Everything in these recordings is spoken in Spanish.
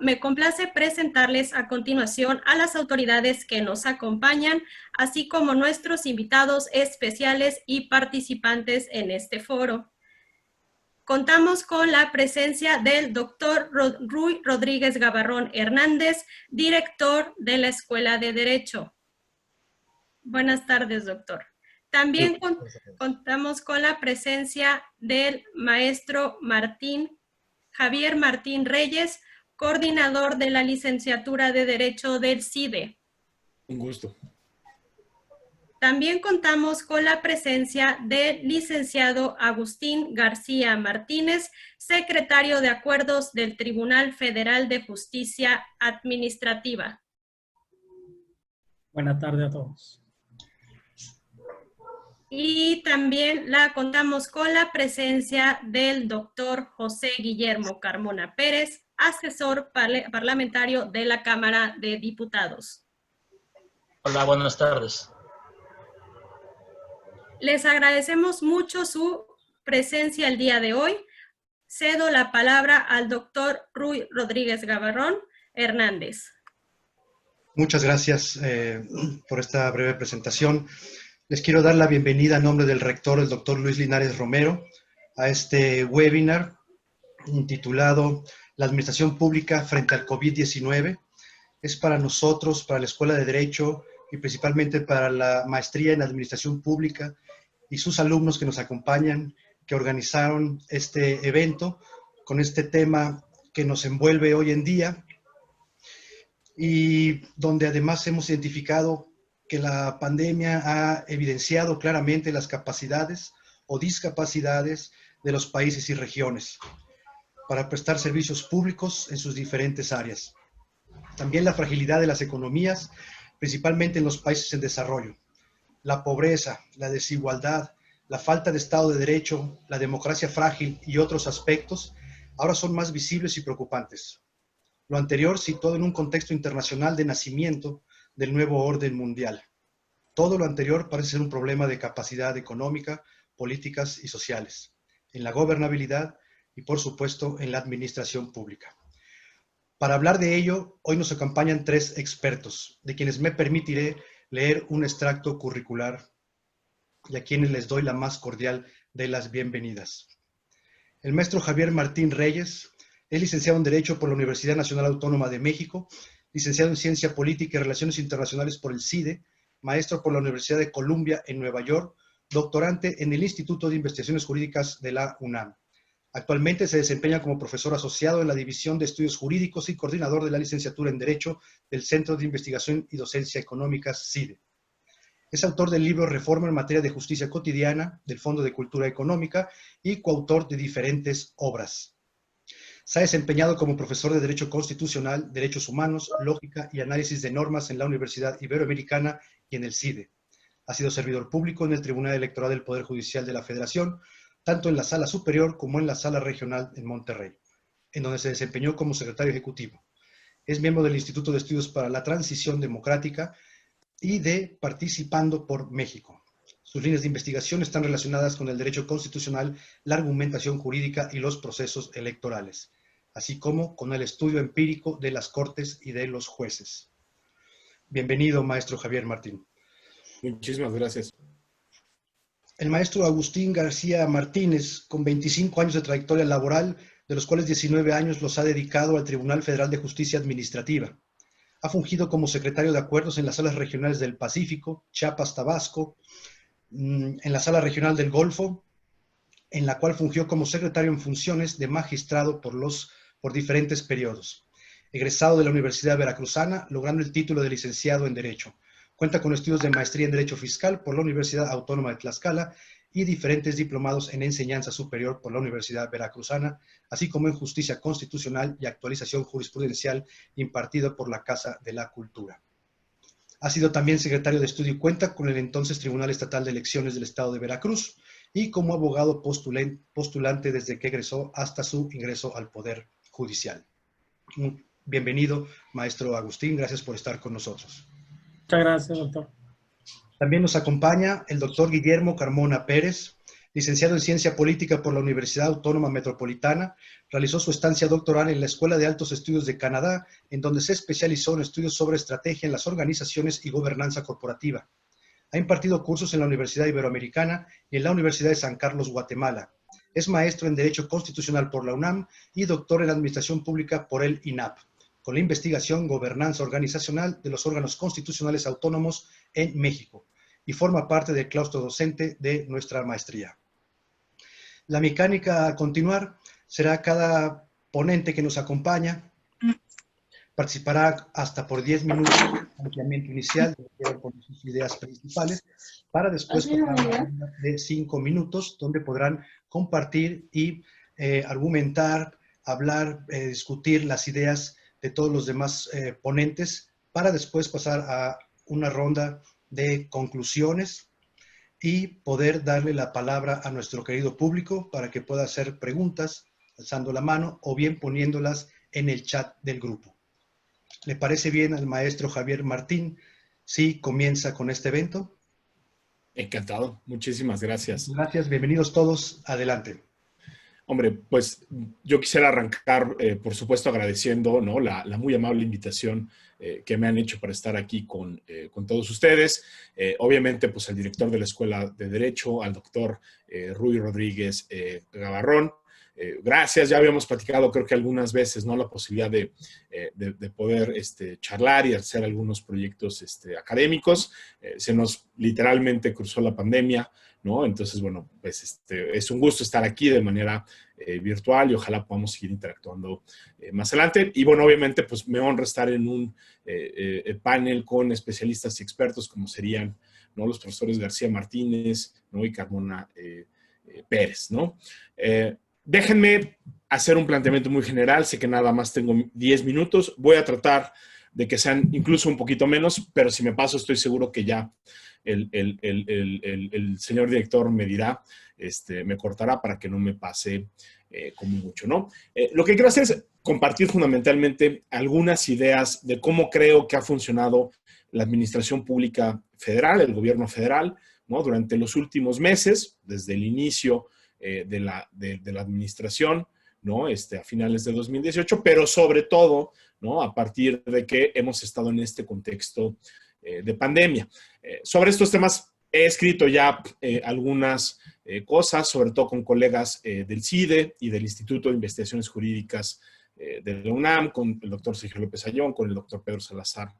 me complace presentarles a continuación a las autoridades que nos acompañan, así como nuestros invitados especiales y participantes en este foro. Contamos con la presencia del doctor Ruy Rodríguez Gabarrón Hernández, director de la Escuela de Derecho. Buenas tardes, doctor. También contamos con la presencia del maestro Javier Martín Reyes, coordinador de la licenciatura de Derecho del CIDE. Un gusto. También contamos con la presencia del licenciado Agustín García Martínez, secretario de Acuerdos del Tribunal Federal de Justicia Administrativa. Buenas tardes a todos. Y también contamos con la presencia del doctor José Guillermo Carmona Pérez, asesor parlamentario de la Cámara de Diputados. Hola, buenas tardes. Les agradecemos mucho su presencia el día de hoy. Cedo la palabra al doctor Ruy Rodríguez Gabarrón Hernández. Muchas gracias por esta breve presentación. Les quiero dar la bienvenida a nombre del rector, el doctor Luis Linares Romero, a este webinar intitulado La Administración Pública frente al COVID-19. Es para nosotros, para la Escuela de Derecho y principalmente para la Maestría en Administración Pública y sus alumnos que nos acompañan, que organizaron este evento con este tema que nos envuelve hoy en día y donde además hemos identificado que la pandemia ha evidenciado claramente las capacidades o discapacidades de los países y regiones para prestar servicios públicos en sus diferentes áreas. También la fragilidad de las economías, principalmente en los países en desarrollo. La pobreza, la desigualdad, la falta de Estado de Derecho, la democracia frágil y otros aspectos ahora son más visibles y preocupantes. Lo anterior situado en un contexto internacional de nacimiento del nuevo orden mundial. Todo lo anterior parece ser un problema de capacidad económica, políticas y sociales, en la gobernabilidad y, por supuesto, en la administración pública. Para hablar de ello, hoy nos acompañan tres expertos, de quienes me permitiré leer un extracto curricular y a quienes les doy la más cordial de las bienvenidas. El maestro Javier Martín Reyes es licenciado en Derecho por la Universidad Nacional Autónoma de México, licenciado en Ciencia Política y Relaciones Internacionales por el CIDE, maestro por la Universidad de Columbia en Nueva York, doctorante en el Instituto de Investigaciones Jurídicas de la UNAM. Actualmente se desempeña como profesor asociado en la División de Estudios Jurídicos y coordinador de la licenciatura en Derecho del Centro de Investigación y Docencia Económicas, CIDE. Es autor del libro Reforma en materia de justicia cotidiana del Fondo de Cultura Económica y coautor de diferentes obras. Se ha desempeñado como profesor de Derecho Constitucional, Derechos Humanos, Lógica y Análisis de Normas en la Universidad Iberoamericana y en el CIDE. Ha sido servidor público en el Tribunal Electoral del Poder Judicial de la Federación, tanto en la Sala Superior como en la Sala Regional en Monterrey, en donde se desempeñó como secretario ejecutivo. Es miembro del Instituto de Estudios para la Transición Democrática y de Participando por México. Sus líneas de investigación están relacionadas con el derecho constitucional, la argumentación jurídica y los procesos electorales, así como con el estudio empírico de las Cortes y de los jueces. Bienvenido, maestro Javier Martín. Muchísimas gracias. El maestro Agustín García Martínez, con 25 años de trayectoria laboral, de los cuales 19 años los ha dedicado al Tribunal Federal de Justicia Administrativa. Ha fungido como secretario de Acuerdos en las salas regionales del Pacífico, Chiapas, Tabasco, en la Sala Regional del Golfo, en la cual fungió como secretario en funciones de magistrado por diferentes periodos. Egresado de la Universidad Veracruzana, logrando el título de licenciado en Derecho. Cuenta con estudios de maestría en Derecho Fiscal por la Universidad Autónoma de Tlaxcala y diferentes diplomados en Enseñanza Superior por la Universidad Veracruzana, así como en Justicia Constitucional y Actualización Jurisprudencial impartido por la Casa de la Cultura. Ha sido también secretario de estudio y cuenta con el entonces Tribunal Estatal de Elecciones del Estado de Veracruz y como abogado postulante desde que egresó hasta su ingreso al Poder Judicial. Bienvenido, maestro Agustín, gracias por estar con nosotros. Muchas gracias, doctor. También nos acompaña el doctor Guillermo Carmona Pérez, Licenciado en Ciencia Política por la Universidad Autónoma Metropolitana, realizó su estancia doctoral en la Escuela de Altos Estudios de Canadá, en donde se especializó en estudios sobre estrategia en las organizaciones y gobernanza corporativa. Ha impartido cursos en la Universidad Iberoamericana y en la Universidad de San Carlos, Guatemala. Es maestro en Derecho Constitucional por la UNAM y doctor en Administración Pública por el INAP, con la investigación Gobernanza Organizacional de los órganos constitucionales autónomos en México, y forma parte del claustro docente de nuestra maestría. La mecánica a continuar será cada ponente que nos acompaña participará hasta por 10 minutos de planteamiento inicial, con sus ideas principales, para después pasar a una ronda de 5 minutos, donde podrán compartir y argumentar, hablar, discutir las ideas de todos los demás ponentes, para después pasar a una ronda de conclusiones y poder darle la palabra a nuestro querido público para que pueda hacer preguntas alzando la mano o bien poniéndolas en el chat del grupo. ¿Le parece bien al maestro Javier Martín si comienza con este evento? Encantado. Muchísimas gracias. Gracias. Bienvenidos todos. Adelante. Hombre, pues yo quisiera arrancar, por supuesto, agradeciendo, ¿no?, la muy amable invitación que me han hecho para estar aquí con todos ustedes. Obviamente, pues al director de la Escuela de Derecho, al doctor Rui Rodríguez Gavarrón. Gracias, ya habíamos platicado creo que algunas veces, ¿no?, la posibilidad de poder charlar y hacer algunos proyectos académicos. Se nos literalmente cruzó la pandemia, ¿no? Entonces, bueno, pues es un gusto estar aquí de manera virtual y ojalá podamos seguir interactuando más adelante. Y bueno, obviamente, pues me honra estar en un panel con especialistas y expertos como serían, ¿no?, los profesores García Martínez, ¿no?, y Carmona Pérez, ¿no? Déjenme hacer un planteamiento muy general. Sé que nada más tengo 10 minutos. Voy a tratar de que sean incluso un poquito menos, pero si me paso estoy seguro que ya el señor director me dirá, me cortará para que no me pase como mucho, ¿no? Lo que quiero hacer es compartir fundamentalmente algunas ideas de cómo creo que ha funcionado la administración pública federal, el gobierno federal, ¿no?, durante los últimos meses, desde el inicio de la administración, ¿no?, a finales de 2018, pero sobre todo, ¿no?, a partir de que hemos estado en este contexto de pandemia. Sobre estos temas he escrito ya algunas cosas, sobre todo con colegas del CIDE y del Instituto de Investigaciones Jurídicas de la UNAM, con el doctor Sergio López Ayón, con el doctor Pedro Salazar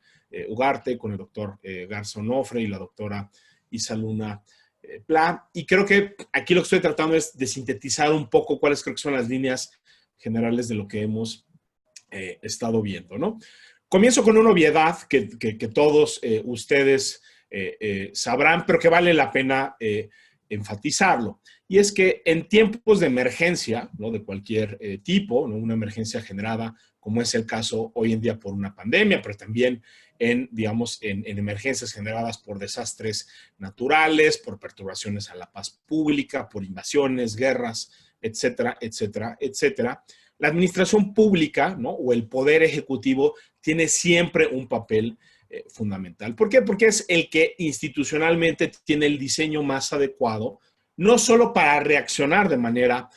Ugarte, con el doctor Garza Onofre y la doctora Isa Luna Pla. Y creo que aquí lo que estoy tratando es de sintetizar un poco cuáles creo que son las líneas generales de lo que hemos estado viendo, ¿no? Comienzo con una obviedad que todos ustedes sabrán, pero que vale la pena enfatizarlo. Y es que en tiempos de emergencia, ¿no?, de cualquier tipo, ¿no?, una emergencia generada, como es el caso hoy en día por una pandemia, pero también digamos, en emergencias generadas por desastres naturales, por perturbaciones a la paz pública, por invasiones, guerras, etcétera, etcétera, etcétera. La administración pública, ¿no?, o el poder ejecutivo tiene siempre un papel fundamental. ¿Por qué? Porque es el que institucionalmente tiene el diseño más adecuado, no solo para reaccionar de manera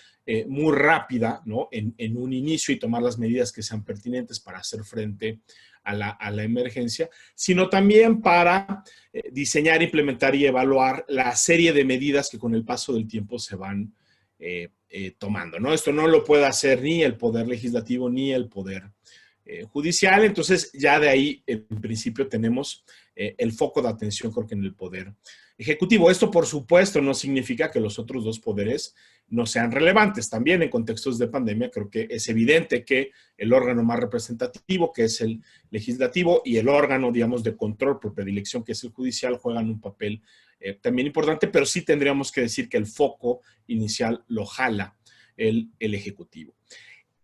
muy rápida, ¿no?, en un inicio y tomar las medidas que sean pertinentes para hacer frente a la emergencia, sino también para diseñar, implementar y evaluar la serie de medidas que con el paso del tiempo se van tomando, ¿no? Esto no lo puede hacer ni el Poder Legislativo ni el Poder Judicial. Entonces, ya de ahí, en principio, tenemos el foco de atención, creo que en el Poder Ejecutivo. Esto, por supuesto, no significa que los otros dos poderes no sean relevantes. También en contextos de pandemia, creo que es evidente que el órgano más representativo, que es el legislativo, y el órgano, digamos, de control por predilección, que es el judicial, juegan un papel también importante, pero sí tendríamos que decir que el foco inicial lo jala el Ejecutivo.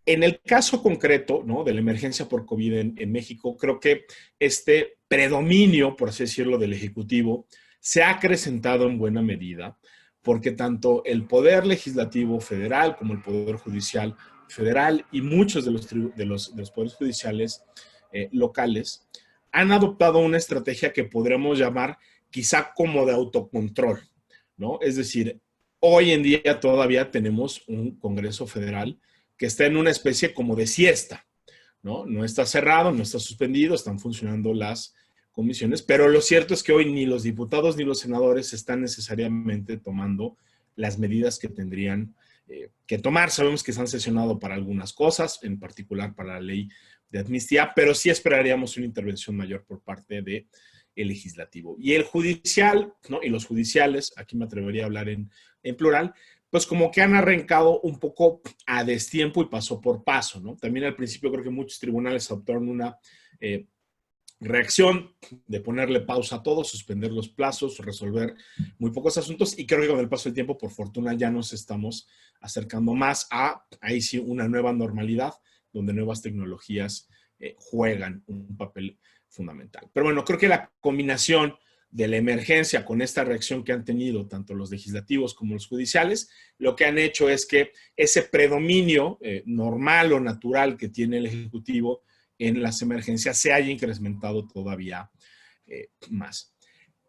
En el caso concreto, ¿no?, de la emergencia por COVID en México, creo que este predominio, por así decirlo, del Ejecutivo se ha acrecentado en buena medida porque tanto el Poder Legislativo federal como el Poder Judicial federal y muchos de los poderes judiciales locales han adoptado una estrategia que podríamos llamar quizá como de autocontrol, ¿no? Es decir, hoy en día todavía tenemos un Congreso Federal que está en una especie como de siesta, ¿no? No está cerrado, no está suspendido, están funcionando las comisiones, pero lo cierto es que hoy ni los diputados ni los senadores están necesariamente tomando las medidas que tendrían que tomar. Sabemos que se han sesionado para algunas cosas, en particular para la ley de amnistía, pero sí esperaríamos una intervención mayor por parte del legislativo. Y el judicial, ¿no? Y los judiciales, aquí me atrevería a hablar en plural, pues como que han arrancado un poco a destiempo y paso por paso, ¿no? También al principio creo que muchos tribunales adoptaron una reacción de ponerle pausa a todo, suspender los plazos, resolver muy pocos asuntos, y creo que con el paso del tiempo, por fortuna, ya nos estamos acercando más a, ahí sí, una nueva normalidad, donde nuevas tecnologías juegan un papel fundamental. Pero bueno, creo que la combinación de la emergencia con esta reacción que han tenido tanto los legislativos como los judiciales, lo que han hecho es que ese predominio normal o natural que tiene el Ejecutivo en las emergencias se haya incrementado todavía más.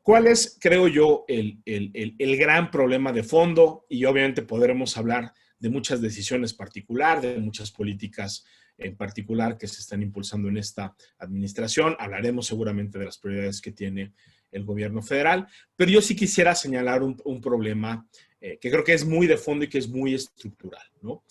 ¿Cuál es, creo yo, el gran problema de fondo? Y obviamente podremos hablar de muchas decisiones particulares, de muchas políticas en particular que se están impulsando en esta administración. Hablaremos seguramente de las prioridades que tiene el gobierno federal, pero yo sí quisiera señalar un problema que creo que es muy de fondo y que es muy estructural, ¿no?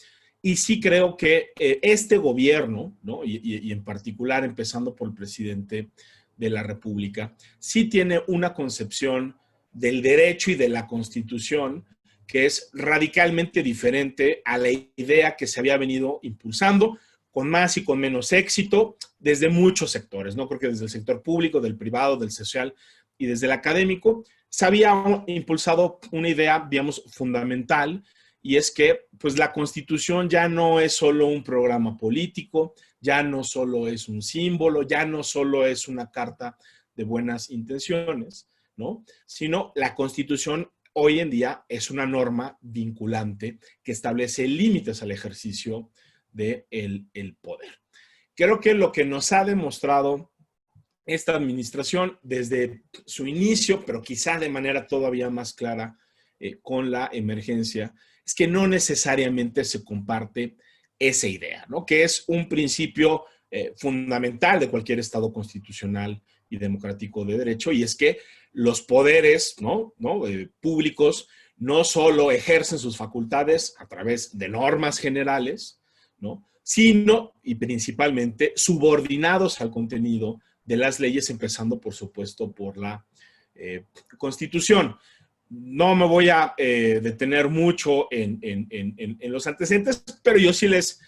Y sí creo que este gobierno, ¿no? Y en particular empezando por el presidente de la República, sí tiene una concepción del derecho y de la Constitución que es radicalmente diferente a la idea que se había venido impulsando, con más y con menos éxito, desde muchos sectores, ¿no? Creo que desde el sector público, del privado, del social y desde el académico, se había impulsado una idea, digamos, fundamental, y es que pues la Constitución ya no es solo un programa político, ya no solo es un símbolo, ya no solo es una carta de buenas intenciones, ¿no? Sino la Constitución hoy en día es una norma vinculante que establece límites al ejercicio del poder. Creo que lo que nos ha demostrado esta administración desde su inicio, pero quizá de manera todavía más clara con la emergencia, es que no necesariamente se comparte esa idea, ¿no? Que es un principio fundamental de cualquier Estado constitucional y democrático de derecho, y es que los poderes, ¿no? Públicos no solo ejercen sus facultades a través de normas generales, ¿no? Sino y principalmente subordinados al contenido de las leyes, empezando, por supuesto, por la Constitución. No me voy a detener mucho en los antecedentes, pero yo sí les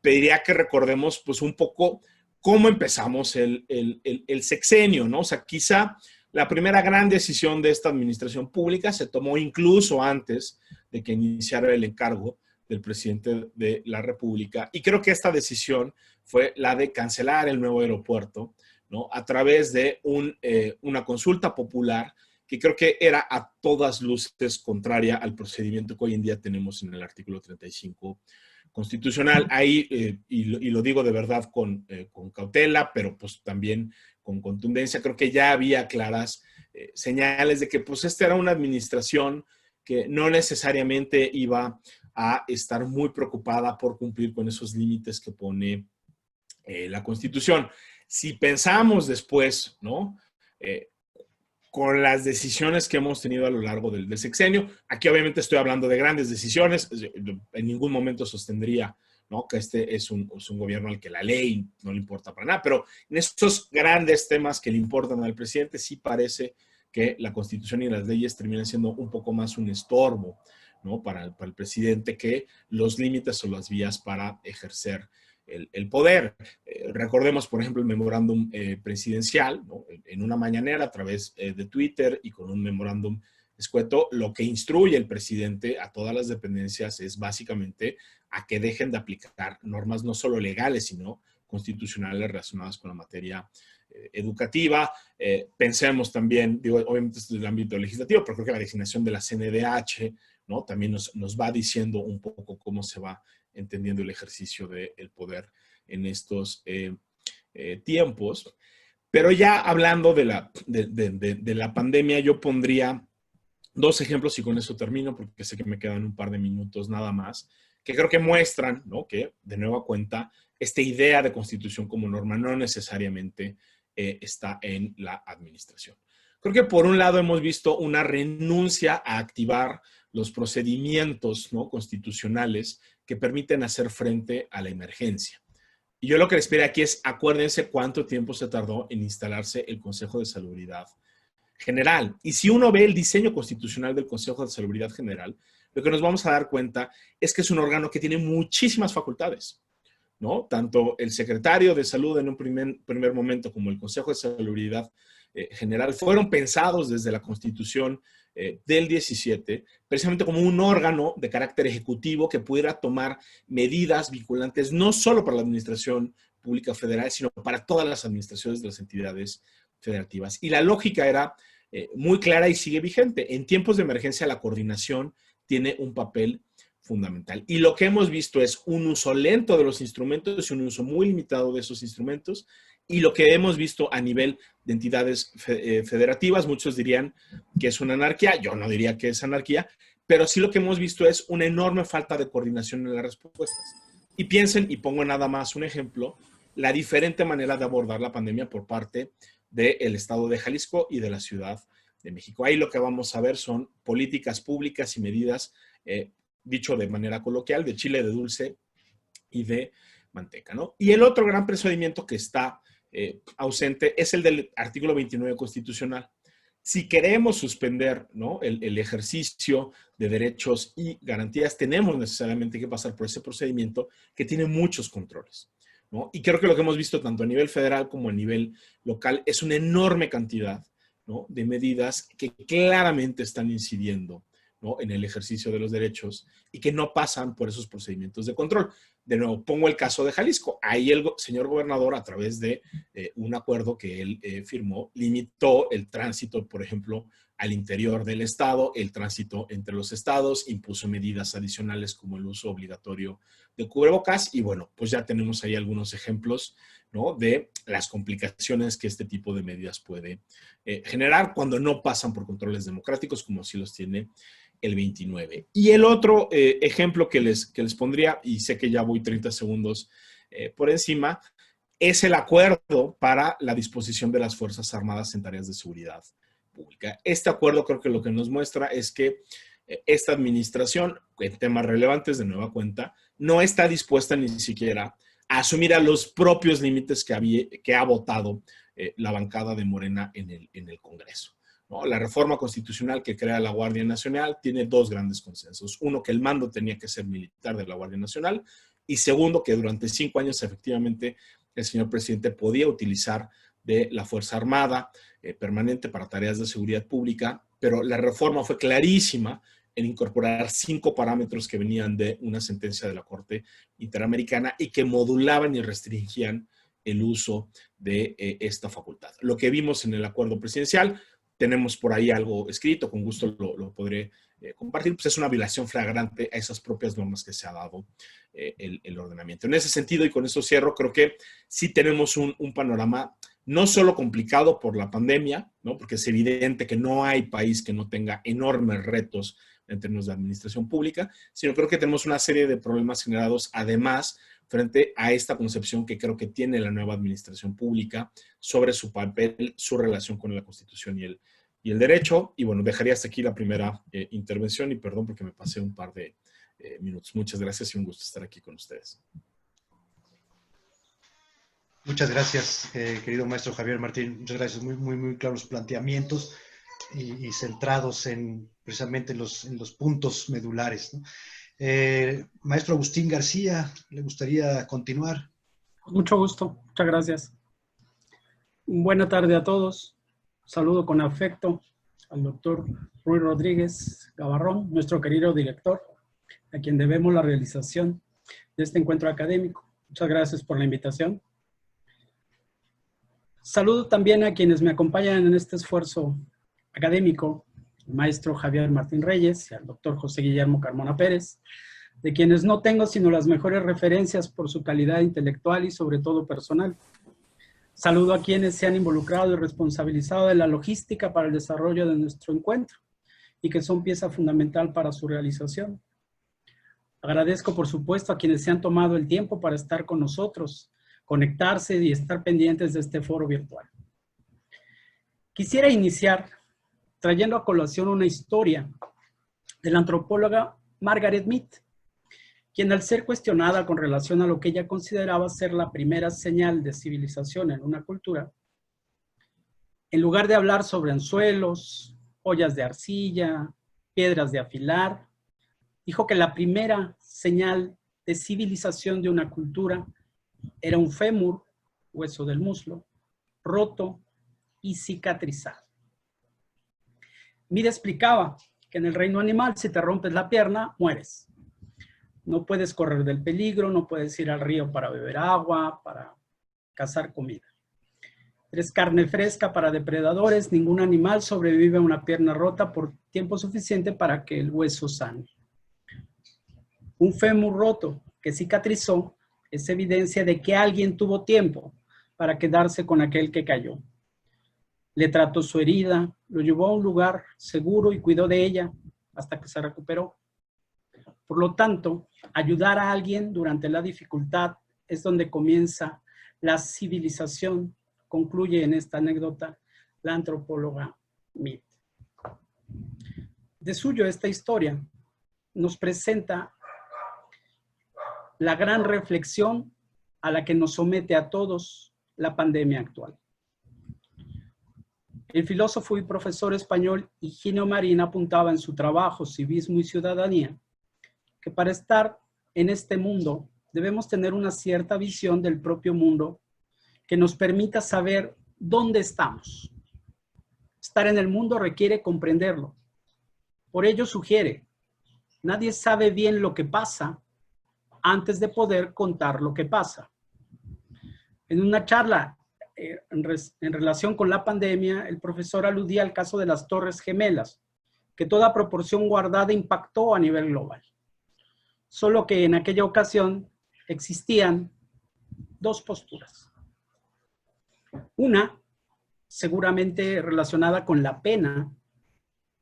pediría que recordemos pues un poco cómo empezamos el sexenio, ¿no? O sea, quizá la primera gran decisión de esta administración pública se tomó incluso antes de que iniciara el encargo del presidente de la República, y creo que esta decisión fue la de cancelar el nuevo aeropuerto, ¿no? A través de una consulta popular que creo que era a todas luces contraria al procedimiento que hoy en día tenemos en el artículo 35 constitucional. Ahí, y lo digo de verdad con cautela, pero pues también con contundencia, creo que ya había claras señales de que pues esta era una administración que no necesariamente iba a estar muy preocupada por cumplir con esos límites que pone la Constitución. Si pensamos después, ¿no? Con las decisiones que hemos tenido a lo largo del sexenio, aquí obviamente estoy hablando de grandes decisiones, en ningún momento sostendría, ¿no? Que este es un gobierno al que la ley no le importa para nada, pero en estos grandes temas que le importan al presidente, sí parece que la Constitución y las leyes terminan siendo un poco más un estorbo, ¿no? Para el presidente, que los límites o las vías para ejercer el poder. Recordemos, por ejemplo, el memorándum presidencial, ¿no? En una mañanera a través de Twitter y con un memorándum escueto, lo que instruye el presidente a todas las dependencias es básicamente a que dejen de aplicar normas no solo legales, sino constitucionales relacionadas con la materia educativa. Pensemos también, digo, obviamente esto es el ámbito legislativo, pero creo que la designación de la CNDH, ¿no? También nos va diciendo un poco cómo se va entendiendo el ejercicio del poder en estos tiempos. Pero ya hablando de la pandemia, yo pondría Dos ejemplos y con eso termino porque sé que me quedan un par de minutos nada más, que creo que muestran, ¿no?, que de nueva cuenta esta idea de constitución como norma no necesariamente está en la administración. Creo que por un lado hemos visto una renuncia a activar los procedimientos, ¿no?, constitucionales que permiten hacer frente a la emergencia. Y yo lo que les pido aquí es, acuérdense cuánto tiempo se tardó en instalarse el Consejo de Salubridad General. Y si uno ve el diseño constitucional del Consejo de Salubridad General, lo que nos vamos a dar cuenta es que es un órgano que tiene muchísimas facultades, ¿no? Tanto el secretario de Salud en un primer momento como el Consejo de Salubridad General fueron pensados desde la Constitución del 17, precisamente como un órgano de carácter ejecutivo que pudiera tomar medidas vinculantes no solo para la administración pública federal, sino para todas las administraciones de las entidades federativas. Y la lógica era muy clara y sigue vigente. En tiempos de emergencia, la coordinación tiene un papel fundamental. Y lo que hemos visto es un uso lento de los instrumentos y un uso muy limitado de esos instrumentos. Y lo que hemos visto a nivel de entidades federativas, muchos dirían que es una anarquía, yo no diría que es anarquía, pero sí lo que hemos visto es una enorme falta de coordinación en las respuestas. Y piensen, y pongo nada más un ejemplo, la diferente manera de abordar la pandemia por parte del estado de Jalisco y de la Ciudad de México. Ahí lo que vamos a ver son políticas públicas y medidas, dicho de manera coloquial, de chile de dulce y de manteca, ¿no? Y el otro gran procedimiento que está ausente es el del artículo 29 constitucional. Si queremos suspender, ¿no?, el ejercicio de derechos y garantías, tenemos necesariamente que pasar por ese procedimiento que tiene muchos controles, ¿no? Y creo que lo que hemos visto tanto a nivel federal como a nivel local es una enorme cantidad, ¿no?, de medidas que claramente están incidiendo, ¿no?, en el ejercicio de los derechos y que no pasan por esos procedimientos de control. De nuevo, pongo el caso de Jalisco. Ahí el señor gobernador, a través de un acuerdo que él firmó, limitó el tránsito, por ejemplo, al interior del estado, el tránsito entre los estados, impuso medidas adicionales como el uso obligatorio de cubrebocas y bueno, pues ya tenemos ahí algunos ejemplos, ¿no?, de las complicaciones que este tipo de medidas puede generar cuando no pasan por controles democráticos como sí los tiene el 29. Y el otro ejemplo que les pondría, y sé que ya voy 30 segundos por encima, es el acuerdo para la disposición de las Fuerzas Armadas en tareas de seguridad pública. Este acuerdo creo que lo que nos muestra es que esta administración, en temas relevantes de nueva cuenta, no está dispuesta ni siquiera a asumir a los propios límites que ha votado la bancada de Morena en el Congreso, ¿no? La reforma constitucional que crea la Guardia Nacional tiene dos grandes consensos. Uno, que el mando tenía que ser militar de la Guardia Nacional y segundo, que durante 5 años efectivamente el señor presidente podía utilizar de la Fuerza Armada permanente para tareas de seguridad pública, pero la reforma fue clarísima en incorporar 5 parámetros que venían de una sentencia de la Corte Interamericana y que modulaban y restringían el uso de esta facultad. Lo que vimos en el acuerdo presidencial, tenemos por ahí algo escrito, con gusto lo podré compartir, pues es una violación flagrante a esas propias normas que se ha dado el ordenamiento. En ese sentido, y con eso cierro, creo que sí tenemos un panorama no solo complicado por la pandemia, ¿no?, porque es evidente que no hay país que no tenga enormes retos en términos de administración pública, sino creo que tenemos una serie de problemas generados además frente a esta concepción que creo que tiene la nueva administración pública sobre su papel, su relación con la Constitución y el derecho. Y bueno, dejaría hasta aquí la primera intervención y perdón porque me pasé un par de minutos. Muchas gracias y un gusto estar aquí con ustedes. Muchas gracias, querido maestro Javier Martín. Muchas gracias. Muy claros planteamientos y centrados precisamente en los puntos medulares, ¿no? Maestro Agustín García, ¿le gustaría continuar? Con mucho gusto. Muchas gracias. Buena tarde a todos. Saludo con afecto al doctor Ruy Rodríguez Gavarrón, nuestro querido director, a quien debemos la realización de este encuentro académico. Muchas gracias por la invitación. Saludo también a quienes me acompañan en este esfuerzo académico, el maestro Javier Martín Reyes y al doctor José Guillermo Carmona Pérez, de quienes no tengo sino las mejores referencias por su calidad intelectual y sobre todo personal. Saludo a quienes se han involucrado y responsabilizado de la logística para el desarrollo de nuestro encuentro y que son pieza fundamental para su realización. Agradezco, por supuesto, a quienes se han tomado el tiempo para estar con nosotros, conectarse y estar pendientes de este foro virtual. Quisiera iniciar trayendo a colación una historia de la antropóloga Margaret Mead, quien al ser cuestionada con relación a lo que ella consideraba ser la primera señal de civilización en una cultura, en lugar de hablar sobre anzuelos, ollas de arcilla, piedras de afilar, dijo que la primera señal de civilización de una cultura era un fémur, hueso del muslo, roto y cicatrizado. Mead explicaba que en el reino animal, si te rompes la pierna, mueres. No puedes correr del peligro, no puedes ir al río para beber agua, para cazar comida. Eres carne fresca para depredadores, ningún animal sobrevive a una pierna rota por tiempo suficiente para que el hueso sane. Un fémur roto que cicatrizó es evidencia de que alguien tuvo tiempo para quedarse con aquel que cayó. Le trató su herida, lo llevó a un lugar seguro y cuidó de ella hasta que se recuperó. Por lo tanto, ayudar a alguien durante la dificultad es donde comienza la civilización, concluye en esta anécdota la antropóloga Mead. De suyo, esta historia nos presenta la gran reflexión a la que nos somete a todos la pandemia actual. El filósofo y profesor español Higinio Marín apuntaba en su trabajo Civismo y Ciudadanía que para estar en este mundo debemos tener una cierta visión del propio mundo que nos permita saber dónde estamos. Estar en el mundo requiere comprenderlo. Por ello sugiere, nadie sabe bien lo que pasa antes de poder contar lo que pasa. En una charla en relación con la pandemia, el profesor aludía al caso de las Torres Gemelas, que toda proporción guardada impactó a nivel global. Solo que en aquella ocasión existían dos posturas. Una, seguramente relacionada con la pena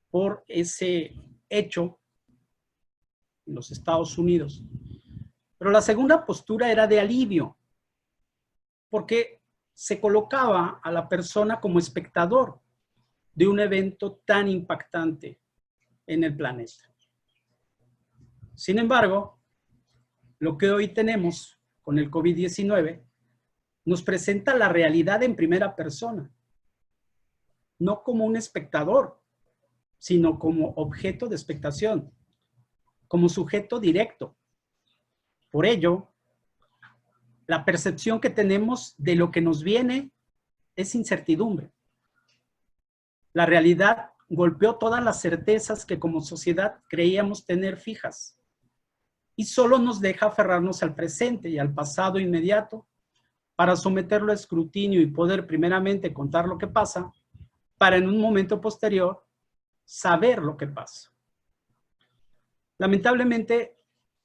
por ese hecho en los Estados Unidos. Pero la segunda postura era de alivio, porque se colocaba a la persona como espectador de un evento tan impactante en el planeta. Sin embargo, lo que hoy tenemos con el COVID-19 nos presenta la realidad en primera persona, no como un espectador, sino como objeto de expectación, como sujeto directo. Por ello, la percepción que tenemos de lo que nos viene es incertidumbre. La realidad golpeó todas las certezas que como sociedad creíamos tener fijas y solo nos deja aferrarnos al presente y al pasado inmediato para someterlo a escrutinio y poder primeramente contar lo que pasa, para en un momento posterior saber lo que pasa. Lamentablemente,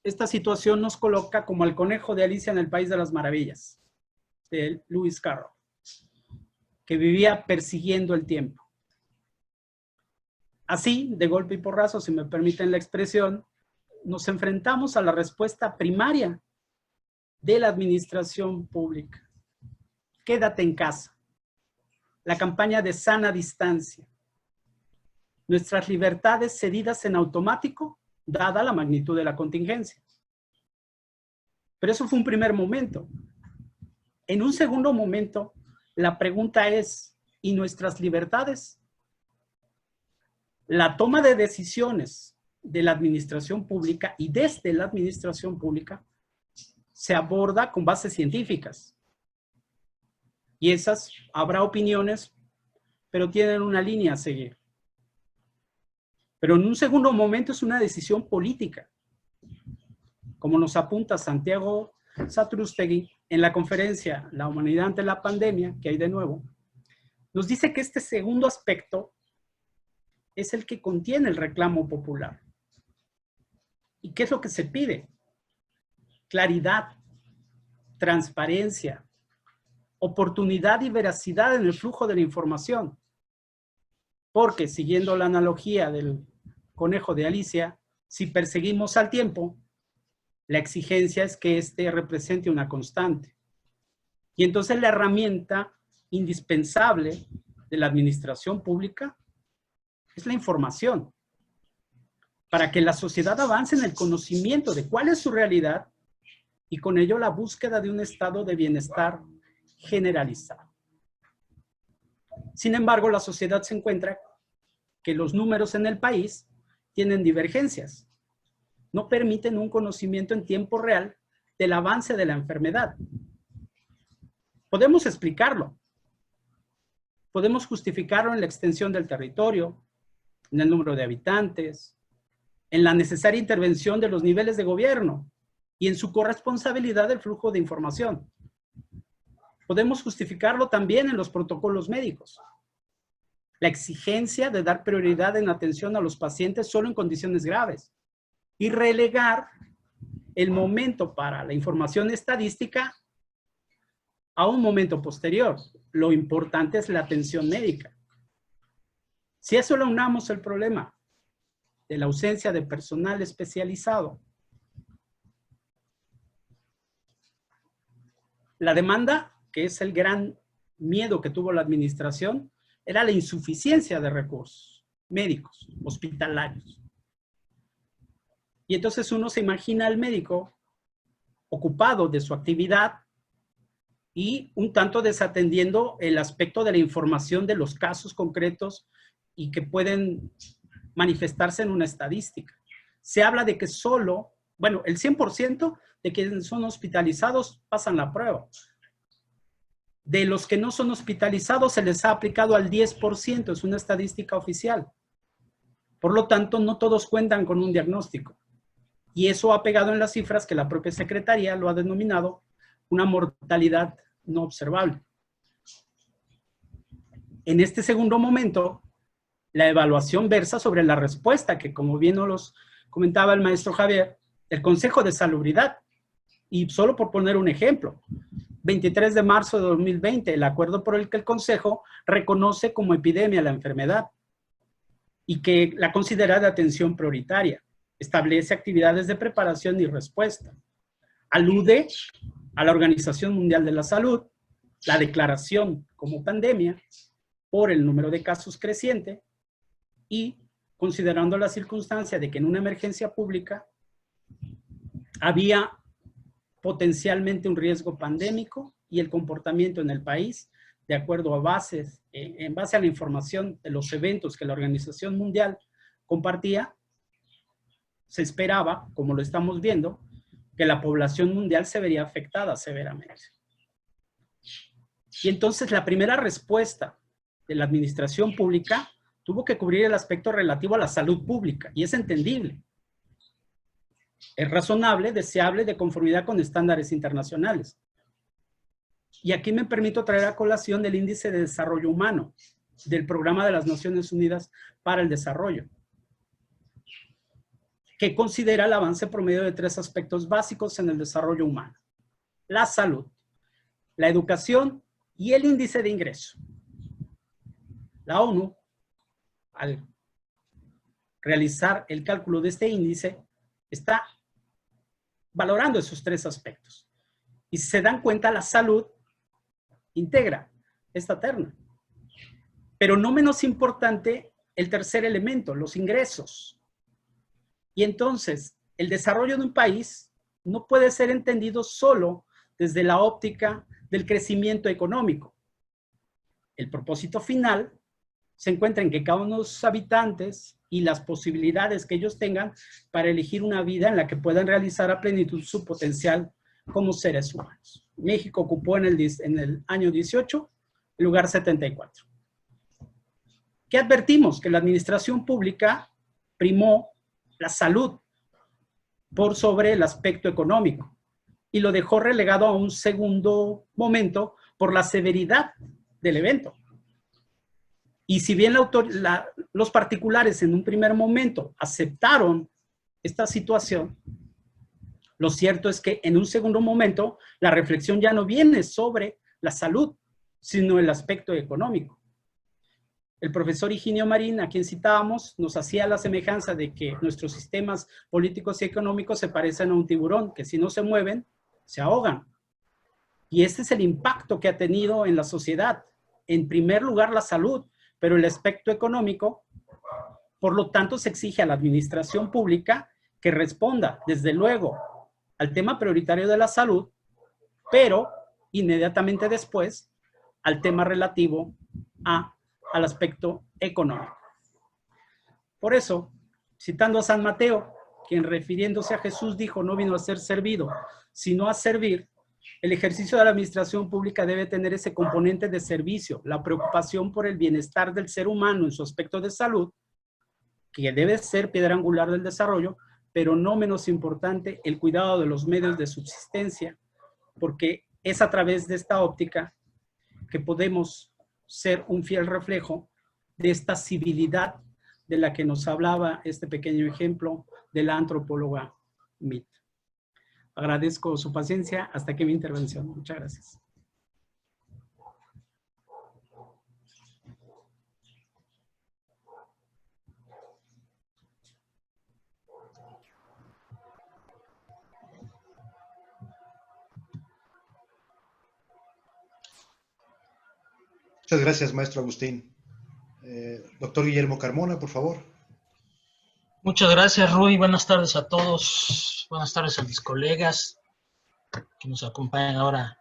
esta situación nos coloca como al conejo de Alicia en el País de las Maravillas, de Lewis Carroll, que vivía persiguiendo el tiempo. Así, de golpe y porrazo, si me permiten la expresión, nos enfrentamos a la respuesta primaria de la administración pública. Quédate en casa. La campaña de sana distancia. Nuestras libertades cedidas en automático, dada la magnitud de la contingencia. Pero eso fue un primer momento. En un segundo momento, la pregunta es, ¿y nuestras libertades? La toma de decisiones de la administración pública y desde la administración pública se aborda con bases científicas. Y esas, habrá opiniones, pero tienen una línea a seguir. Pero en un segundo momento es una decisión política. Como nos apunta Santiago Satrústegui en la conferencia La humanidad ante la pandemia, que hay de nuevo, nos dice que este segundo aspecto es el que contiene el reclamo popular. ¿Y qué es lo que se pide? Claridad, transparencia, oportunidad y veracidad en el flujo de la información. Porque, siguiendo la analogía del conejo de Alicia, si perseguimos al tiempo, la exigencia es que éste represente una constante. Y entonces la herramienta indispensable de la administración pública es la información, para que la sociedad avance en el conocimiento de cuál es su realidad y con ello la búsqueda de un estado de bienestar generalizado. Sin embargo, la sociedad se encuentra que los números en el país tienen divergencias. No permiten un conocimiento en tiempo real del avance de la enfermedad. Podemos explicarlo. Podemos justificarlo en la extensión del territorio, en el número de habitantes, en la necesaria intervención de los niveles de gobierno y en su corresponsabilidad del flujo de información. Podemos justificarlo también en los protocolos médicos. La exigencia de dar prioridad en atención a los pacientes solo en condiciones graves y relegar el momento para la información estadística a un momento posterior. Lo importante es la atención médica. Si a eso le unamos el problema de la ausencia de personal especializado, la demanda, que es el gran miedo que tuvo la administración, era la insuficiencia de recursos médicos, hospitalarios. Y entonces uno se imagina al médico ocupado de su actividad y un tanto desatendiendo el aspecto de la información de los casos concretos y que pueden manifestarse en una estadística. Se habla de que solo, bueno, el 100% de quienes son hospitalizados pasan la prueba. De los que no son hospitalizados se les ha aplicado al 10%, es una estadística oficial. Por lo tanto, no todos cuentan con un diagnóstico. Y eso ha pegado en las cifras que la propia Secretaría lo ha denominado una mortalidad no observable. En este segundo momento, la evaluación versa sobre la respuesta que, como bien nos los comentaba el maestro Javier, el Consejo de Salubridad. Y solo por poner un ejemplo, 23 de marzo de 2020, el acuerdo por el que el Consejo reconoce como epidemia la enfermedad y que la considera de atención prioritaria. Establece actividades de preparación y respuesta. Alude a la Organización Mundial de la Salud, la declaración como pandemia por el número de casos creciente y considerando la circunstancia de que en una emergencia pública había potencialmente un riesgo pandémico y el comportamiento en el país, de acuerdo a en base a la información de los eventos que la Organización Mundial compartía, se esperaba, como lo estamos viendo, que la población mundial se vería afectada severamente. Y entonces la primera respuesta de la administración pública tuvo que cubrir el aspecto relativo a la salud pública, y es entendible. Es razonable, deseable, de conformidad con estándares internacionales. Y aquí me permito traer a colación el Índice de Desarrollo Humano del Programa de las Naciones Unidas para el Desarrollo, que considera el avance promedio de 3 aspectos básicos en el desarrollo humano: la salud, la educación y el índice de ingreso. La ONU, al realizar el cálculo de este índice, está valorando esos 3 aspectos. Y si se dan cuenta, la salud integra esta terna. Pero no menos importante, el tercer elemento, los ingresos. Y entonces, el desarrollo de un país no puede ser entendido solo desde la óptica del crecimiento económico. El propósito final se encuentra en que cada uno de sus habitantes y las posibilidades que ellos tengan para elegir una vida en la que puedan realizar a plenitud su potencial como seres humanos. México ocupó en el año 18 el lugar 74. ¿Qué advertimos? Que la administración pública primó la salud por sobre el aspecto económico y lo dejó relegado a un segundo momento por la severidad del evento. Y si bien los particulares en un primer momento aceptaron esta situación, lo cierto es que en un segundo momento la reflexión ya no viene sobre la salud, sino el aspecto económico. El profesor Higinio Marín, a quien citábamos, nos hacía la semejanza de que nuestros sistemas políticos y económicos se parecen a un tiburón, que si no se mueven, se ahogan. Y este es el impacto que ha tenido en la sociedad. En primer lugar, la salud, pero el aspecto económico, por lo tanto, se exige a la administración pública que responda, desde luego, al tema prioritario de la salud, pero inmediatamente después al tema relativo al aspecto económico. Por eso, citando a San Mateo, quien refiriéndose a Jesús dijo, no vino a ser servido, sino a servir, el ejercicio de la administración pública debe tener ese componente de servicio, la preocupación por el bienestar del ser humano en su aspecto de salud, que debe ser piedra angular del desarrollo, pero no menos importante, el cuidado de los medios de subsistencia, porque es a través de esta óptica que podemos ser un fiel reflejo de esta civilidad de la que nos hablaba este pequeño ejemplo de la antropóloga Mead. Agradezco su paciencia. Hasta aquí mi intervención. Muchas gracias. Muchas gracias, maestro Agustín. Doctor Guillermo Carmona, por favor. Muchas gracias, Rui. Buenas tardes a todos. Buenas tardes a mis colegas que nos acompañan ahora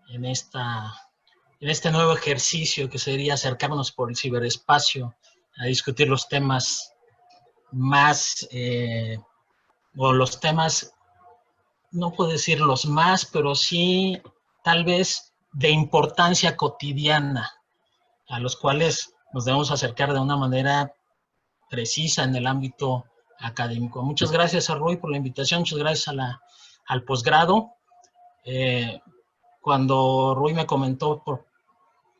en este nuevo ejercicio que sería acercarnos por el ciberespacio a discutir los temas más, o los temas, no puedo decir los más, pero sí tal vez de importancia cotidiana, a los cuales nos debemos acercar de una manera precisa en el ámbito académico. Muchas gracias a Rui por la invitación, muchas gracias al posgrado. Cuando Rui me comentó,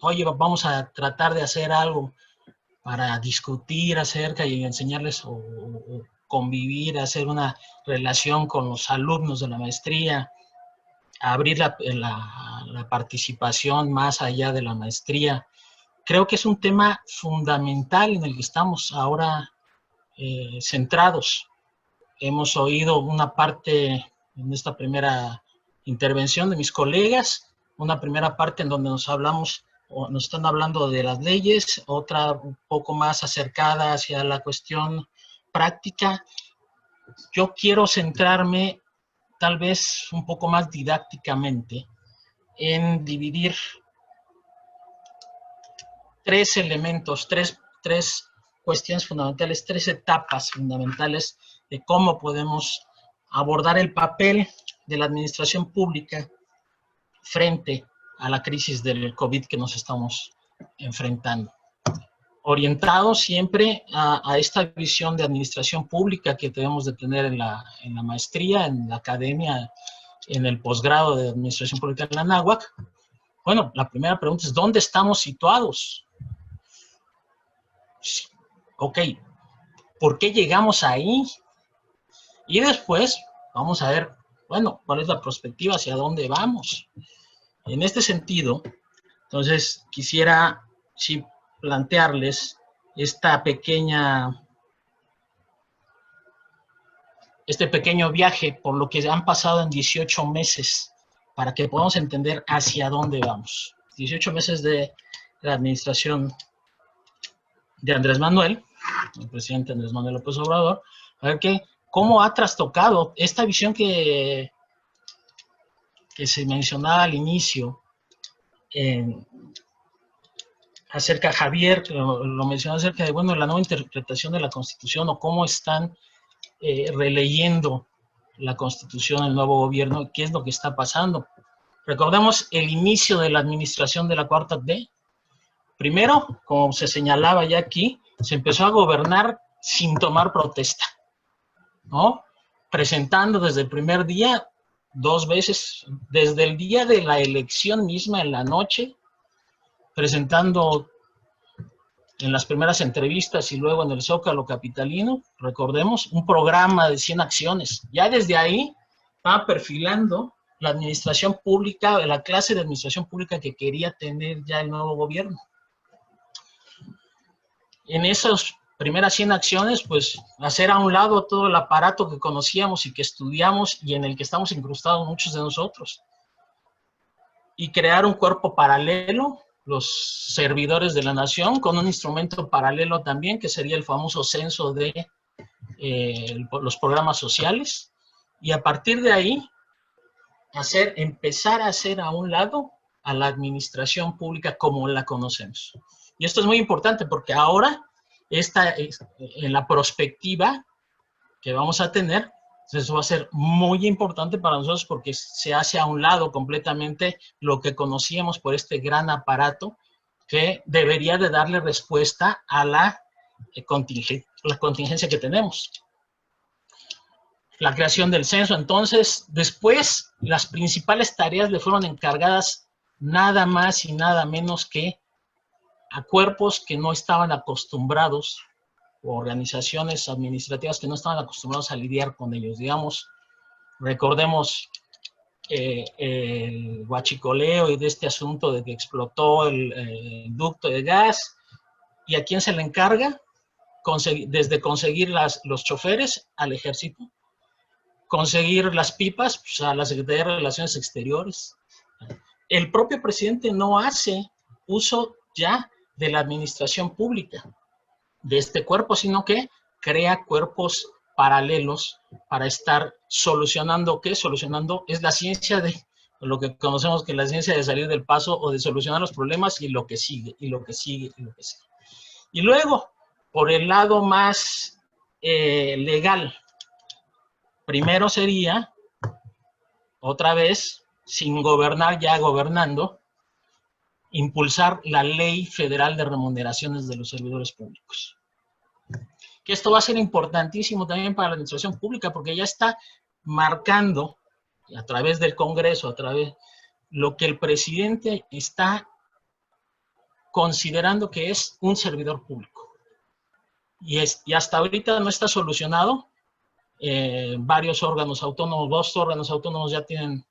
oye, vamos a tratar de hacer algo para discutir acerca y enseñarles o convivir, hacer una relación con los alumnos de la maestría, abrir la participación más allá de la maestría. Creo que es un tema fundamental en el que estamos ahora centrados. Hemos oído una parte en esta primera intervención de mis colegas, una primera parte en donde nos están hablando de las leyes, otra un poco más acercada hacia la cuestión práctica. Yo quiero centrarme tal vez un poco más didácticamente en dividir tres elementos, tres cuestiones fundamentales, tres etapas fundamentales de cómo podemos abordar el papel de la administración pública frente a la crisis del COVID que nos estamos enfrentando. Orientado siempre a esta visión de administración pública que debemos de tener en la maestría, en la academia, en el posgrado de administración pública en la Anáhuac. Bueno, la primera pregunta es, ¿dónde estamos situados? Ok, ¿por qué llegamos ahí? Y después vamos a ver, bueno, cuál es la perspectiva, hacia dónde vamos. En este sentido, entonces quisiera sí plantearles este pequeño viaje por lo que han pasado en 18 meses para que podamos entender hacia dónde vamos. 18 meses de la administración de Andrés Manuel, el presidente Andrés Manuel López Obrador, a ver cómo ha trastocado esta visión que se mencionaba al inicio, acerca, Javier lo mencionó acerca de, bueno, la nueva interpretación de la Constitución o cómo están releyendo la Constitución, el nuevo gobierno, qué es lo que está pasando. Recordemos el inicio de la administración de la 4T. Primero, como se señalaba ya aquí, se empezó a gobernar sin tomar protesta, ¿no? Presentando desde el primer día, 2 veces, desde el día de la elección misma en la noche, presentando en las primeras entrevistas y luego en el Zócalo capitalino, recordemos, un programa de 100 acciones. Ya desde ahí va perfilando la administración pública, la clase de administración pública que quería tener ya el nuevo gobierno. en esas primeras 100 acciones, pues hacer a un lado todo el aparato que conocíamos y que estudiamos y en el que estamos incrustados muchos de nosotros. Y crear un cuerpo paralelo, los servidores de la nación, con un instrumento paralelo también, que sería el famoso censo de los programas sociales. Y a partir de ahí, empezar a hacer a un lado a la administración pública como la conocemos. Y esto es muy importante porque ahora, en la perspectiva que vamos a tener, eso va a ser muy importante para nosotros porque se hace a un lado completamente lo que conocíamos por este gran aparato que debería de darle respuesta a la contingencia que tenemos. La creación del censo. Entonces, después, las principales tareas le fueron encargadas nada más y nada menos que a cuerpos que no estaban acostumbrados, o organizaciones administrativas que no estaban acostumbrados a lidiar con ellos. Digamos, recordemos el huachicoleo y de este asunto de que explotó el ducto de gas. ¿Y a quién se le encarga? Desde conseguir los choferes al ejército, conseguir las pipas pues, a la Secretaría de Relaciones Exteriores. El propio presidente no hace uso ya de la administración pública, de este cuerpo, sino que crea cuerpos paralelos para estar solucionando. ¿Qué? Solucionando es la ciencia de lo que conocemos que es la ciencia de salir del paso o de solucionar los problemas y lo que sigue, y lo que sigue, y lo que sigue. Y luego, por el lado más legal, primero sería, otra vez, sin gobernar, ya gobernando, impulsar la Ley Federal de Remuneraciones de los Servidores Públicos. Que esto va a ser importantísimo también para la administración pública, porque ya está marcando, a través del Congreso, a través lo que el presidente está considerando que es un servidor público. Y hasta ahorita no está solucionado. Varios órganos autónomos, 2 órganos autónomos ya tienen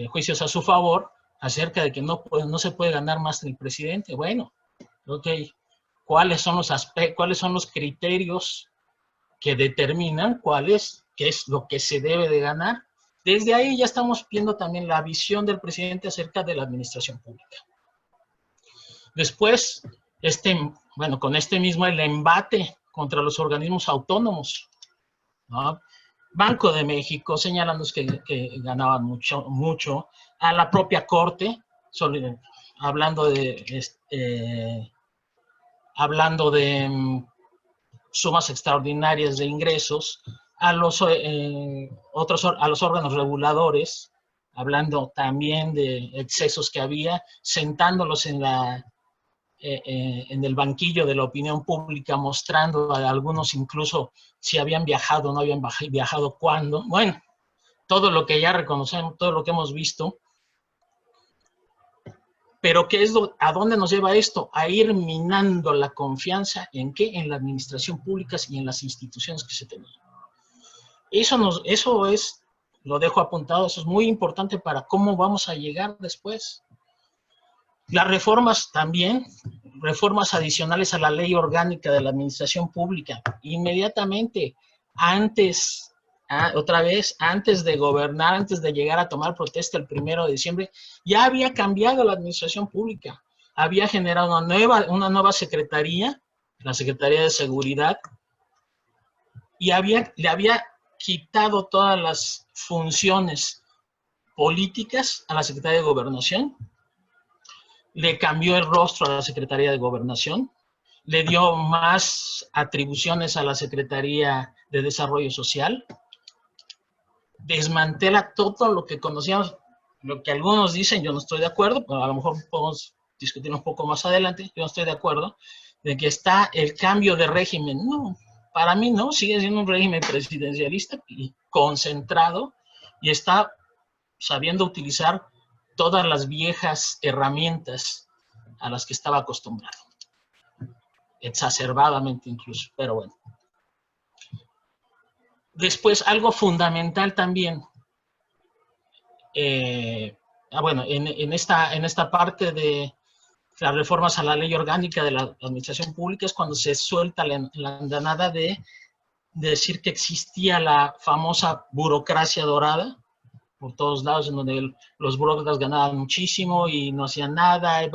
juicios a su favor acerca de que no se puede ganar más el presidente. Bueno, ok, ¿cuáles son los criterios que determinan qué es lo que se debe de ganar? Desde ahí ya estamos viendo también la visión del presidente acerca de la administración pública. Después, con este mismo el embate contra los organismos autónomos, ¿no? Banco de México señalando que ganaban mucho, a la propia Corte, hablando de sumas extraordinarias de ingresos, a los órganos reguladores, hablando también de excesos que había, sentándolos en el banquillo de la opinión pública, mostrando a algunos incluso si habían viajado o no habían viajado, cuándo. Bueno, todo lo que ya reconocemos, todo lo que hemos visto. Pero ¿a dónde nos lleva esto? A ir minando la confianza ¿en qué? En la administración pública y en las instituciones que se tenían. Eso es, lo dejo apuntado, eso es muy importante para cómo vamos a llegar después. Las reformas también, reformas adicionales a la ley orgánica de la administración pública, inmediatamente, antes de gobernar, antes de llegar a tomar protesta el 1 de diciembre, ya había cambiado la administración pública, había generado una nueva secretaría, la Secretaría de Seguridad, y le había quitado todas las funciones políticas a la Secretaría de Gobernación, le cambió el rostro a la Secretaría de Gobernación, le dio más atribuciones a la Secretaría de Desarrollo Social, desmantela todo lo que conocíamos, lo que algunos dicen, yo no estoy de acuerdo, pero a lo mejor podemos discutir un poco más adelante, yo no estoy de acuerdo, de que está el cambio de régimen. No, para mí no, sigue siendo un régimen presidencialista y concentrado, y está sabiendo utilizar todas las viejas herramientas a las que estaba acostumbrado, exacerbadamente incluso, pero bueno. Después, algo fundamental también, en esta parte de las reformas a la ley orgánica de la administración pública, es cuando se suelta la andanada de decir que existía la famosa burocracia dorada por todos lados, en donde los burócratas ganaban muchísimo y no hacían nada. Y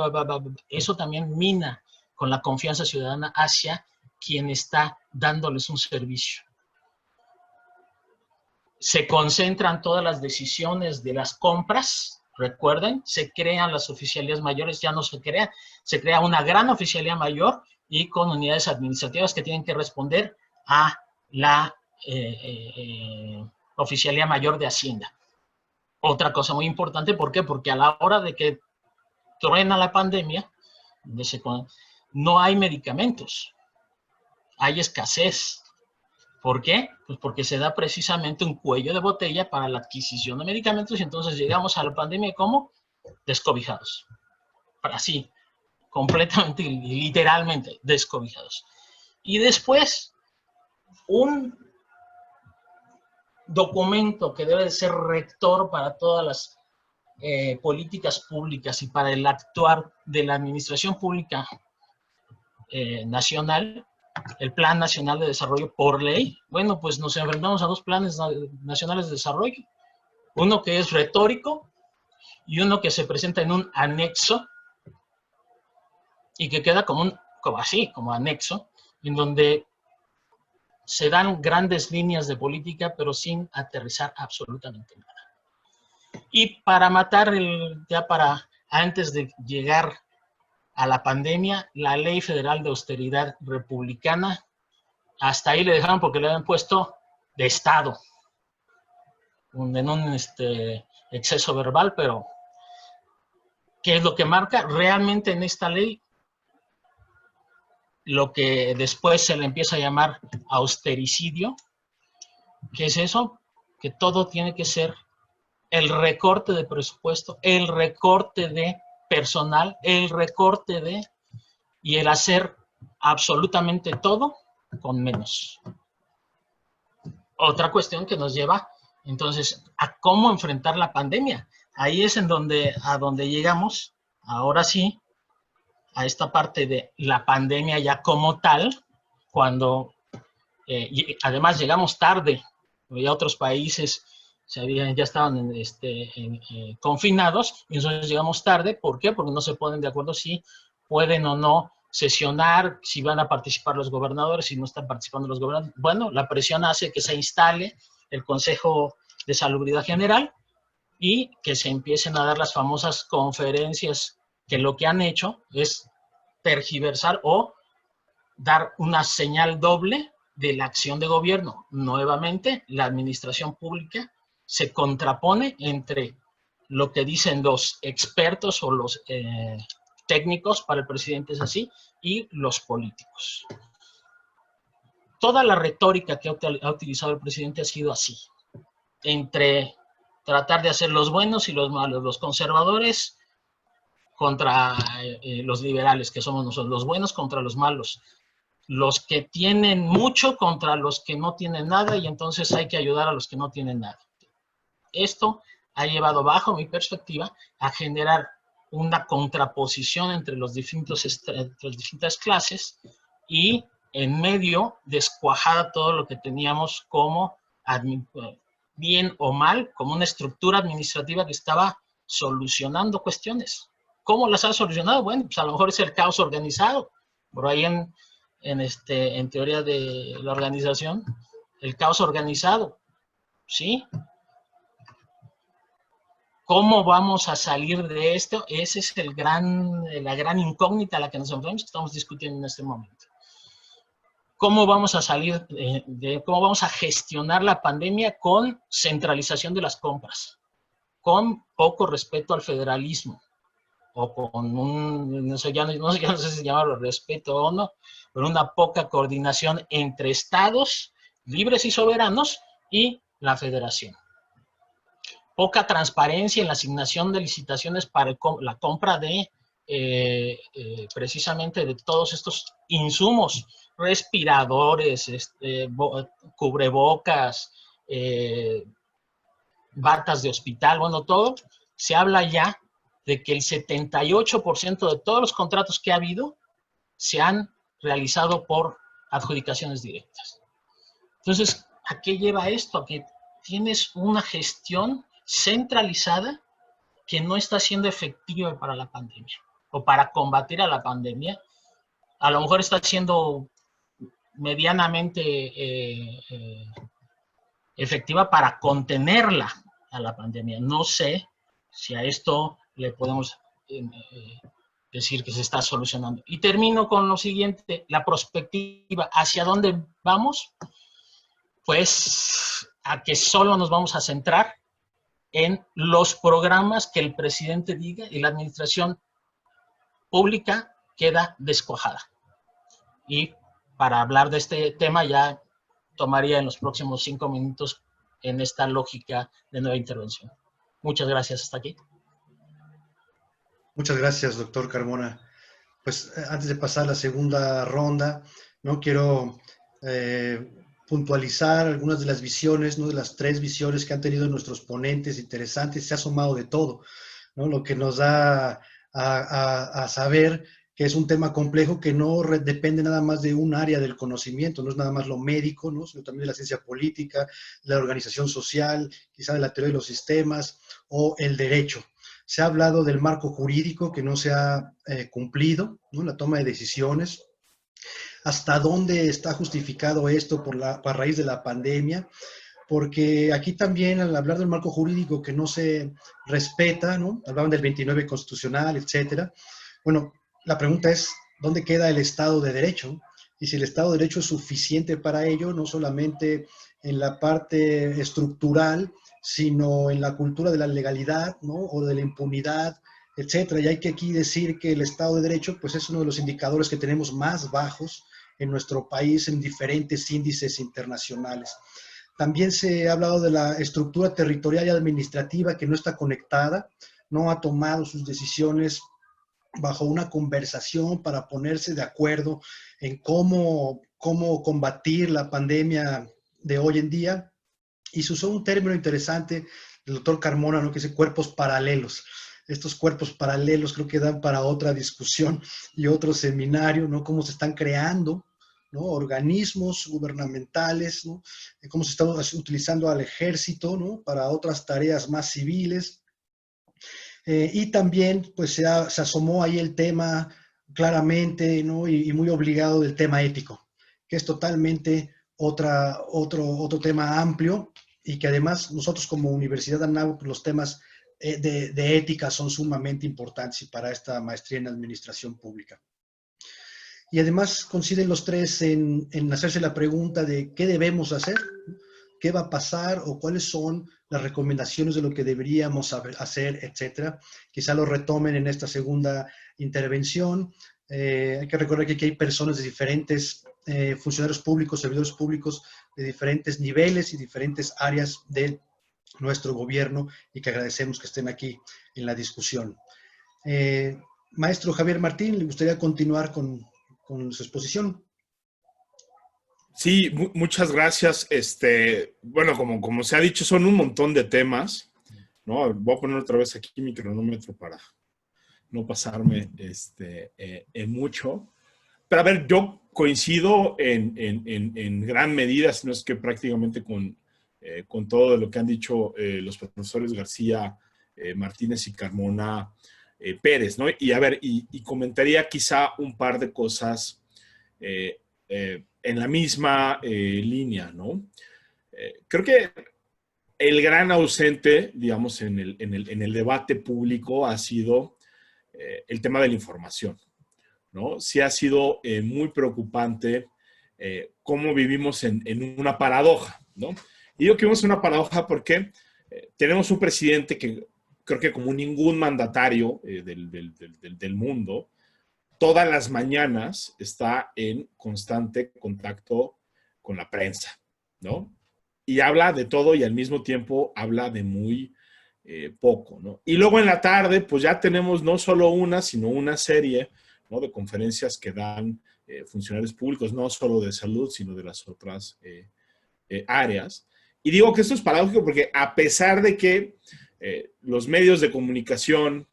eso también mina con la confianza ciudadana hacia quien está dándoles un servicio. Se concentran todas las decisiones de las compras. Recuerden, se crean las oficialías mayores, ya no se crea una gran oficialía mayor y con unidades administrativas que tienen que responder a la oficialía mayor de Hacienda. Otra cosa muy importante, ¿por qué? Porque a la hora de que truena la pandemia, no hay medicamentos, hay escasez. ¿Por qué? Pues porque se da precisamente un cuello de botella para la adquisición de medicamentos y entonces llegamos a la pandemia como descobijados. Así, completamente y literalmente descobijados. Y después, un documento que debe de ser rector para todas las políticas públicas y para el actuar de la administración pública nacional, el Plan Nacional de Desarrollo por ley. Bueno, pues nos enfrentamos a dos planes nacionales de desarrollo. Uno que es retórico y uno que se presenta en un anexo y que queda como anexo, en donde se dan grandes líneas de política, pero sin aterrizar absolutamente nada. Y para matar, antes de llegar a la pandemia, la Ley Federal de Austeridad Republicana, hasta ahí le dejaron porque le habían puesto de Estado, en un exceso verbal, pero ¿qué es lo que marca? Realmente en esta ley, lo que después se le empieza a llamar austericidio. ¿Qué es eso? Que todo tiene que ser el recorte de presupuesto, el recorte de personal, el recorte y el hacer absolutamente todo con menos. Otra cuestión que nos lleva entonces a cómo enfrentar la pandemia. Ahí es a donde llegamos, ahora sí, a esta parte de la pandemia ya como tal, cuando además llegamos tarde, ya otros países ya estaban confinados, y nosotros llegamos tarde. ¿Por qué? Porque no se ponen de acuerdo si pueden o no sesionar, si van a participar los gobernadores, si no están participando los gobernadores. Bueno, la presión hace que se instale el Consejo de Salubridad General y que se empiecen a dar las famosas conferencias, que lo que han hecho es tergiversar o dar una señal doble de la acción de gobierno. Nuevamente, la administración pública se contrapone entre lo que dicen los expertos o los técnicos, para el presidente es así, y los políticos. Toda la retórica que ha utilizado el presidente ha sido así, entre tratar de hacer los buenos y los malos, los conservadores contra los liberales, que somos nosotros, los buenos contra los malos, los que tienen mucho contra los que no tienen nada, y entonces hay que ayudar a los que no tienen nada. Esto ha llevado, bajo mi perspectiva, a generar una contraposición entre las distintas clases, y en medio descuajada todo lo que teníamos como, bien o mal, como una estructura administrativa que estaba solucionando cuestiones. ¿Cómo las ha solucionado? Bueno, pues a lo mejor es el caos organizado. Por ahí en teoría de la organización, el caos organizado, ¿sí? ¿Cómo vamos a salir de esto? Esa es la gran incógnita a la que nos enfrentamos, que estamos discutiendo en este momento. ¿Cómo vamos a salir cómo vamos a gestionar la pandemia con centralización de las compras, con poco respeto al federalismo, o con no sé si llamarlo respeto o no, pero una poca coordinación entre estados libres y soberanos y la federación? Poca transparencia en la asignación de licitaciones para la compra de precisamente de todos estos insumos, respiradores, cubrebocas, batas de hospital, bueno, todo. Se habla ya de que el 78% de todos los contratos que ha habido se han realizado por adjudicaciones directas. Entonces, ¿a qué lleva esto? A que tienes una gestión centralizada que no está siendo efectiva para la pandemia o para combatir a la pandemia. A lo mejor está siendo medianamente efectiva para contenerla a la pandemia. No sé si a esto le podemos decir que se está solucionando. Y termino con lo siguiente, la perspectiva, ¿hacia dónde vamos? Pues a que solo nos vamos a centrar en los programas que el presidente diga y la administración pública queda descuajada. Y para hablar de este tema ya tomaría en los próximos 5 minutos en esta lógica de nueva intervención. Muchas gracias. Hasta aquí. Muchas gracias, doctor Carmona. Pues antes de pasar a la segunda ronda, ¿no? Quiero puntualizar algunas de las visiones, ¿no? De las 3 visiones que han tenido nuestros ponentes interesantes. Se ha sumado de todo, ¿no? Lo que nos da a saber que es un tema complejo que no depende nada más de un área del conocimiento, no es nada más lo médico, ¿no? Sino también de la ciencia política, la organización social, quizá de la teoría de los sistemas o el derecho. Se ha hablado del marco jurídico que no se ha cumplido, ¿no? La toma de decisiones. ¿Hasta dónde está justificado esto a raíz de la pandemia? Porque aquí también, al hablar del marco jurídico que no se respeta, ¿no? Hablaban del 29 constitucional, etcétera. Bueno, la pregunta es, ¿dónde queda el Estado de Derecho? Y si el Estado de Derecho es suficiente para ello, no solamente en la parte estructural, sino en la cultura de la legalidad, ¿no? O de la impunidad, etcétera. Y hay que aquí decir que el Estado de Derecho, pues es uno de los indicadores que tenemos más bajos en nuestro país en diferentes índices internacionales. También se ha hablado de la estructura territorial y administrativa que no está conectada, no ha tomado sus decisiones bajo una conversación para ponerse de acuerdo en cómo combatir la pandemia de hoy en día. Y se usó un término interesante del doctor Carmona, ¿no? Que dice cuerpos paralelos. Estos cuerpos paralelos creo que dan para otra discusión y otro seminario, ¿no? Cómo se están creando, ¿no? Organismos gubernamentales, ¿no? Cómo se está utilizando al ejército, ¿no? Para otras tareas más civiles. Y también pues se asomó ahí el tema claramente, ¿no? Y muy obligado del tema ético, que es totalmente otro tema amplio y que además nosotros como Universidad Anáhuac los temas de ética son sumamente importantes y para esta maestría en administración pública. Y además coinciden los 3 en hacerse la pregunta de qué debemos hacer, qué va a pasar o cuáles son las recomendaciones de lo que deberíamos hacer, etcétera. Quizá lo retomen en esta segunda intervención. Hay que recordar que aquí hay personas de diferentes funcionarios públicos, servidores públicos de diferentes niveles y diferentes áreas de nuestro gobierno y que agradecemos que estén aquí en la discusión. Maestro Javier Martín, ¿le gustaría continuar con su exposición? Sí, muchas gracias. Bueno, como se ha dicho, son un montón de temas, ¿no? Voy a poner otra vez aquí mi cronómetro para no pasarme en mucho. Pero a ver, yo coincido en gran medida, si no es que prácticamente con todo lo que han dicho los profesores García, Martínez y Carmona Pérez, ¿no? Y a ver, y comentaría quizá un par de cosas en la misma línea, ¿no? Creo que el gran ausente, digamos, en el debate público ha sido el tema de la información, ¿no? Sí ha sido muy preocupante cómo vivimos en una paradoja, ¿no? Y digo que vivimos en una paradoja porque tenemos un presidente que creo que como ningún mandatario del mundo, todas las mañanas está en constante contacto con la prensa, ¿no? Y habla de todo y al mismo tiempo habla de muy poco, ¿no? Y luego en la tarde, pues ya tenemos no solo una, sino una serie, ¿no? De conferencias que dan funcionarios públicos, no solo de salud, sino de las otras áreas. Y digo que esto es paradójico porque a pesar de que los medios de comunicación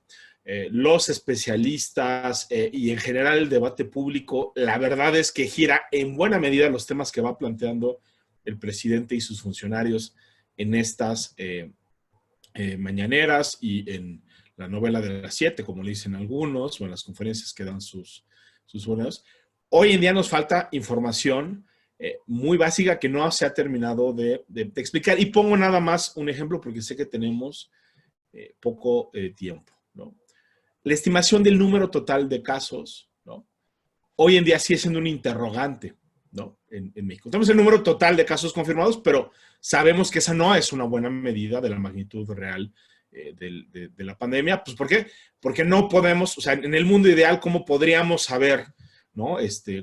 los especialistas y en general el debate público, la verdad es que gira en buena medida los temas que va planteando el presidente y sus funcionarios en estas mañaneras y en la novela de las 7, como le dicen algunos, o en las conferencias que dan sus buenos. Hoy en día nos falta información muy básica que no se ha terminado de explicar. Y pongo nada más un ejemplo porque sé que tenemos poco tiempo, ¿no? La estimación del número total de casos, ¿no? Hoy en día sigue siendo un interrogante, ¿no? En México. Tenemos el número total de casos confirmados, pero sabemos que esa no es una buena medida de la magnitud real de la pandemia. Pues, ¿por qué? Porque no podemos, o sea, en el mundo ideal, ¿cómo podríamos saber, ¿no?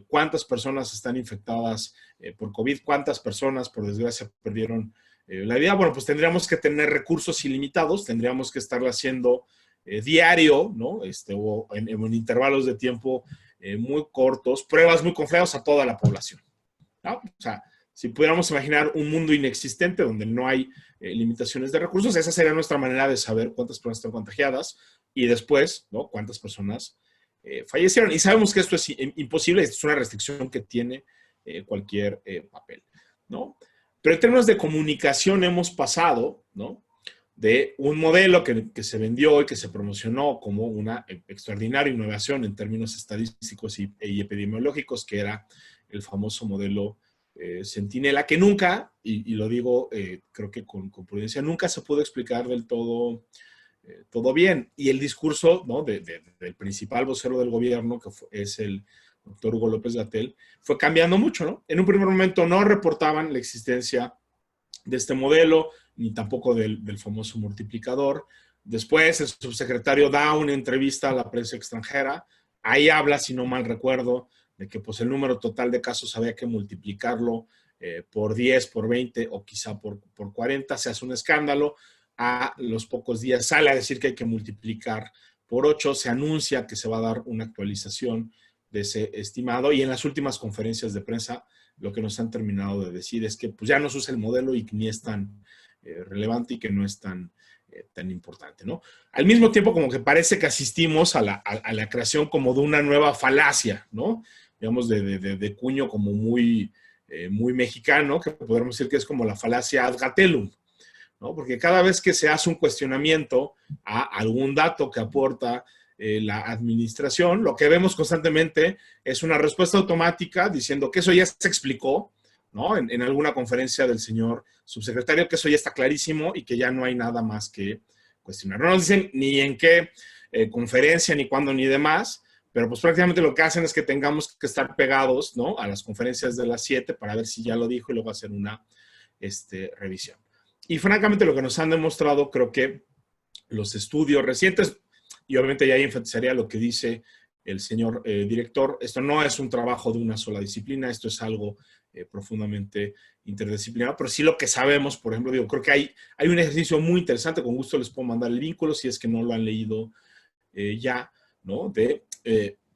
Cuántas personas están infectadas por COVID, cuántas personas, por desgracia, perdieron la vida? Bueno, pues tendríamos que tener recursos ilimitados, tendríamos que estarlo haciendo diario, ¿no? O en intervalos de tiempo muy cortos, pruebas muy confiadas a toda la población, ¿no? O sea, si pudiéramos imaginar un mundo inexistente donde no hay limitaciones de recursos, esa sería nuestra manera de saber cuántas personas están contagiadas y después, ¿no? Cuántas personas fallecieron. Y sabemos que esto es imposible, es una restricción que tiene cualquier papel, ¿no? Pero en términos de comunicación hemos pasado, ¿no? De un modelo que se vendió y que se promocionó como una extraordinaria innovación en términos estadísticos y epidemiológicos, que era el famoso modelo Centinela, que nunca, y lo digo creo que con prudencia, nunca se pudo explicar del todo bien. Y el discurso, ¿no? del principal vocero del gobierno, que es el doctor Hugo López-Gatell, fue cambiando mucho, ¿no? En un primer momento no reportaban la existencia de este modelo, ni tampoco del famoso multiplicador. Después el subsecretario da una entrevista a la prensa extranjera. Ahí habla, si no mal recuerdo, de que pues, el número total de casos había que multiplicarlo por 10, por 20 o quizá por 40. Se hace un escándalo. A los pocos días sale a decir que hay que multiplicar por 8. Se anuncia que se va a dar una actualización de ese estimado. Y en las últimas conferencias de prensa, lo que nos han terminado de decir es que pues, ya no se usa el modelo y que ni es tan relevante y que no es tan importante, ¿no? Al mismo tiempo, como que parece que asistimos a la creación como de una nueva falacia, ¿no? Digamos, de cuño como muy mexicano, que podríamos decir que es como la falacia ad gatellum, ¿no? Porque cada vez que se hace un cuestionamiento a algún dato que aporta la administración, lo que vemos constantemente es una respuesta automática diciendo que eso ya se explicó, ¿no? En alguna conferencia del señor subsecretario, que eso ya está clarísimo y que ya no hay nada más que cuestionar. No nos dicen ni en qué conferencia, ni cuándo, ni demás, pero pues prácticamente lo que hacen es que tengamos que estar pegados, ¿no? A las conferencias de las 7 para ver si ya lo dijo y luego hacer una revisión. Y francamente lo que nos han demostrado, creo que los estudios recientes, y obviamente ya ahí enfatizaría lo que dice el señor director, esto no es un trabajo de una sola disciplina, esto es algo profundamente interdisciplinar, pero sí lo que sabemos, por ejemplo, digo, creo que hay un ejercicio muy interesante, con gusto les puedo mandar el vínculo si es que no lo han leído ya, ¿no?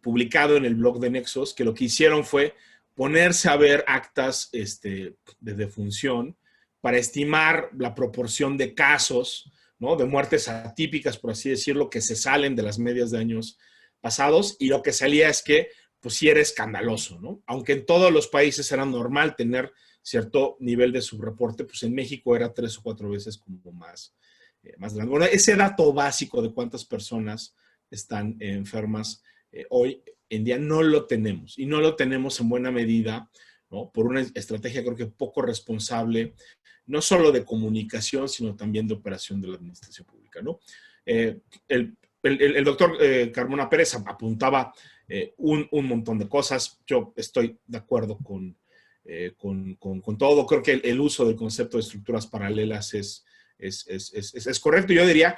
Publicado en el blog de Nexos, que lo que hicieron fue ponerse a ver actas de defunción para estimar la proporción de casos, ¿no? De muertes atípicas, por así decirlo, que se salen de las medias de años pasados, y lo que salía es que pues sí era escandaloso, ¿no? Aunque en todos los países era normal tener cierto nivel de subreporte, pues en México era 3 o 4 veces como más grande. Bueno, ese dato básico de cuántas personas están enfermas hoy en día no lo tenemos, y no lo tenemos en buena medida, ¿no? Por una estrategia creo que poco responsable, no solo de comunicación, sino también de operación de la administración pública, ¿no? El doctor Carmona Pérez apuntaba un montón de cosas. Yo estoy de acuerdo con todo. Creo que el uso del concepto de estructuras paralelas es correcto. Yo diría,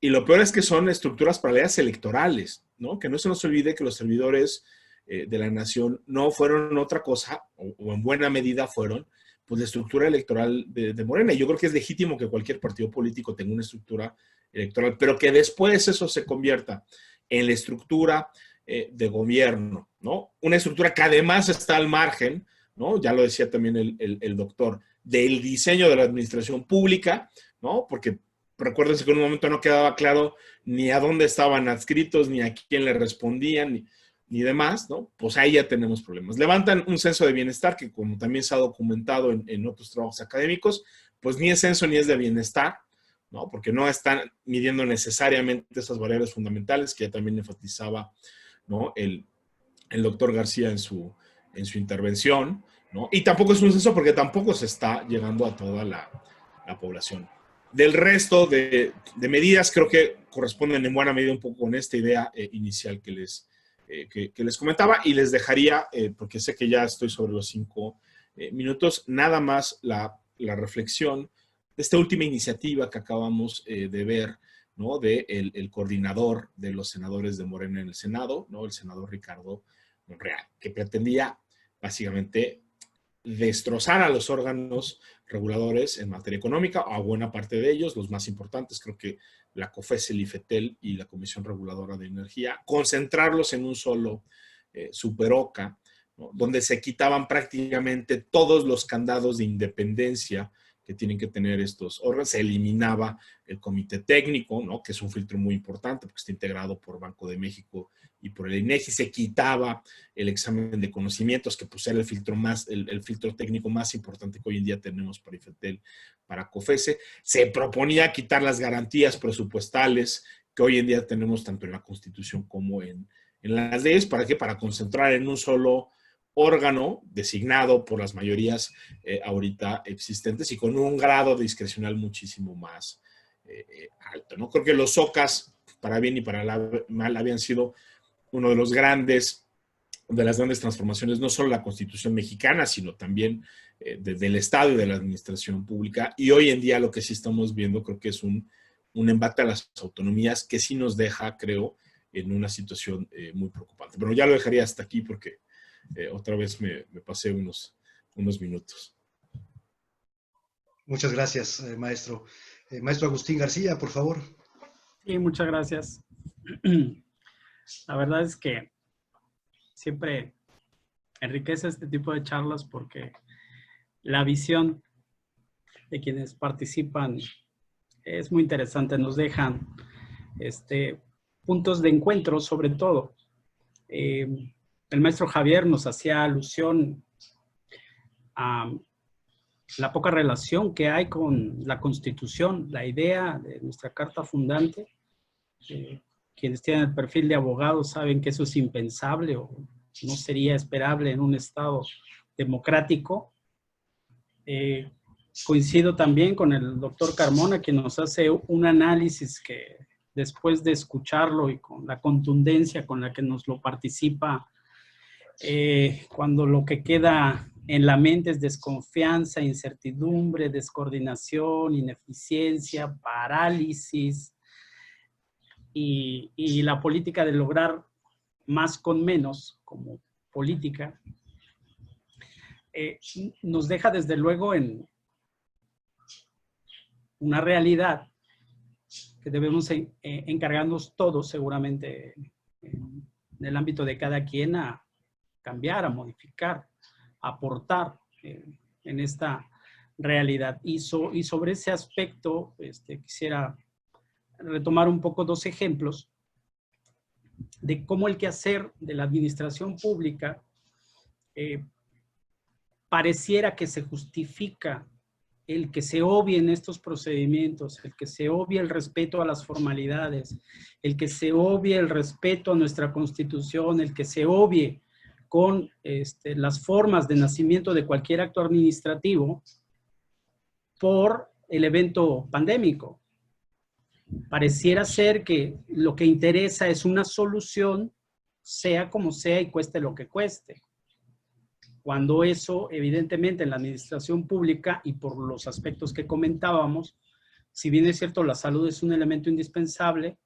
y lo peor es que son estructuras paralelas electorales, ¿no? Que no se nos olvide que los servidores de la nación no fueron otra cosa, o en buena medida fueron, pues la estructura electoral de Morena. Y yo creo que es legítimo que cualquier partido político tenga una estructura electoral, pero que después eso se convierta en la estructura de gobierno, ¿no? Una estructura que además está al margen, ¿no? Ya lo decía también el doctor, del diseño de la administración pública, ¿no? Porque recuérdense que en un momento no quedaba claro ni a dónde estaban adscritos, ni a quién le respondían, ni demás, ¿no? Pues ahí ya tenemos problemas. Levantan un censo de bienestar que, como también se ha documentado en otros trabajos académicos, pues ni es censo ni es de bienestar, ¿no? Porque no están midiendo necesariamente esas variables fundamentales que ya también enfatizaba, ¿no? El doctor García en su intervención, ¿no? Y tampoco es un censo porque tampoco se está llegando a toda la población. Del resto de medidas, creo que corresponden en buena medida un poco con esta idea inicial que les comentaba, y les dejaría, porque sé que ya estoy sobre los 5 minutos, nada más la reflexión de esta última iniciativa que acabamos de ver, ¿no? De el coordinador de los senadores de Morena en el Senado, ¿no? El senador Ricardo Monreal, que pretendía básicamente destrozar a los órganos reguladores en materia económica, a buena parte de ellos, los más importantes, creo que la COFECE, el IFETEL y la Comisión Reguladora de Energía, concentrarlos en un solo superoca, ¿no? Donde se quitaban prácticamente todos los candados de independencia que tienen que tener estos órganos. Se eliminaba el comité técnico, ¿no? Que es un filtro muy importante porque está integrado por Banco de México y por el INEGI. Se quitaba el examen de conocimientos, que pues era el filtro técnico más importante que hoy en día tenemos para IFETEL, para COFECE. Se proponía quitar las garantías presupuestales que hoy en día tenemos tanto en la Constitución como en las leyes. ¿Para qué? Para concentrar en un solo órgano designado por las mayorías ahorita existentes y con un grado discrecional muchísimo más alto, ¿no? Creo que los OCAS, para bien y para mal, habían sido uno de las grandes transformaciones, no solo de la Constitución mexicana, sino también del Estado y de la administración pública. Y hoy en día lo que sí estamos viendo, creo que es un embate a las autonomías que sí nos deja, creo, en una situación muy preocupante. Pero ya lo dejaría hasta aquí porque otra vez me pasé unos minutos. Muchas gracias, maestro. Maestro Agustín García, por favor. Sí, muchas gracias. La verdad es que siempre enriquece este tipo de charlas porque la visión de quienes participan es muy interesante. Nos dejan puntos de encuentro, sobre todo. El maestro Javier nos hacía alusión a la poca relación que hay con la Constitución, la idea de nuestra Carta Fundante. Quienes tienen el perfil de abogado saben que eso es impensable o no sería esperable en un Estado democrático. Coincido también con el doctor Carmona, que nos hace un análisis que después de escucharlo y con la contundencia con la que nos lo participa, cuando lo que queda en la mente es desconfianza, incertidumbre, descoordinación, ineficiencia, parálisis y la política de lograr más con menos como política, nos deja desde luego en una realidad que debemos encargarnos todos seguramente en el ámbito de cada quien a cambiar, a modificar, a aportar en esta realidad. Y sobre ese aspecto quisiera retomar un poco 2 ejemplos de cómo el quehacer de la administración pública pareciera que se justifica el que se obvien estos procedimientos, el que se obvie el respeto a las formalidades, el que se obvie el respeto a nuestra Constitución, el que se obvie con las formas de nacimiento de cualquier acto administrativo por el evento pandémico. Pareciera ser que lo que interesa es una solución, sea como sea y cueste lo que cueste. Cuando eso, evidentemente, en la administración pública y por los aspectos que comentábamos, si bien es cierto, la salud es un elemento indispensable,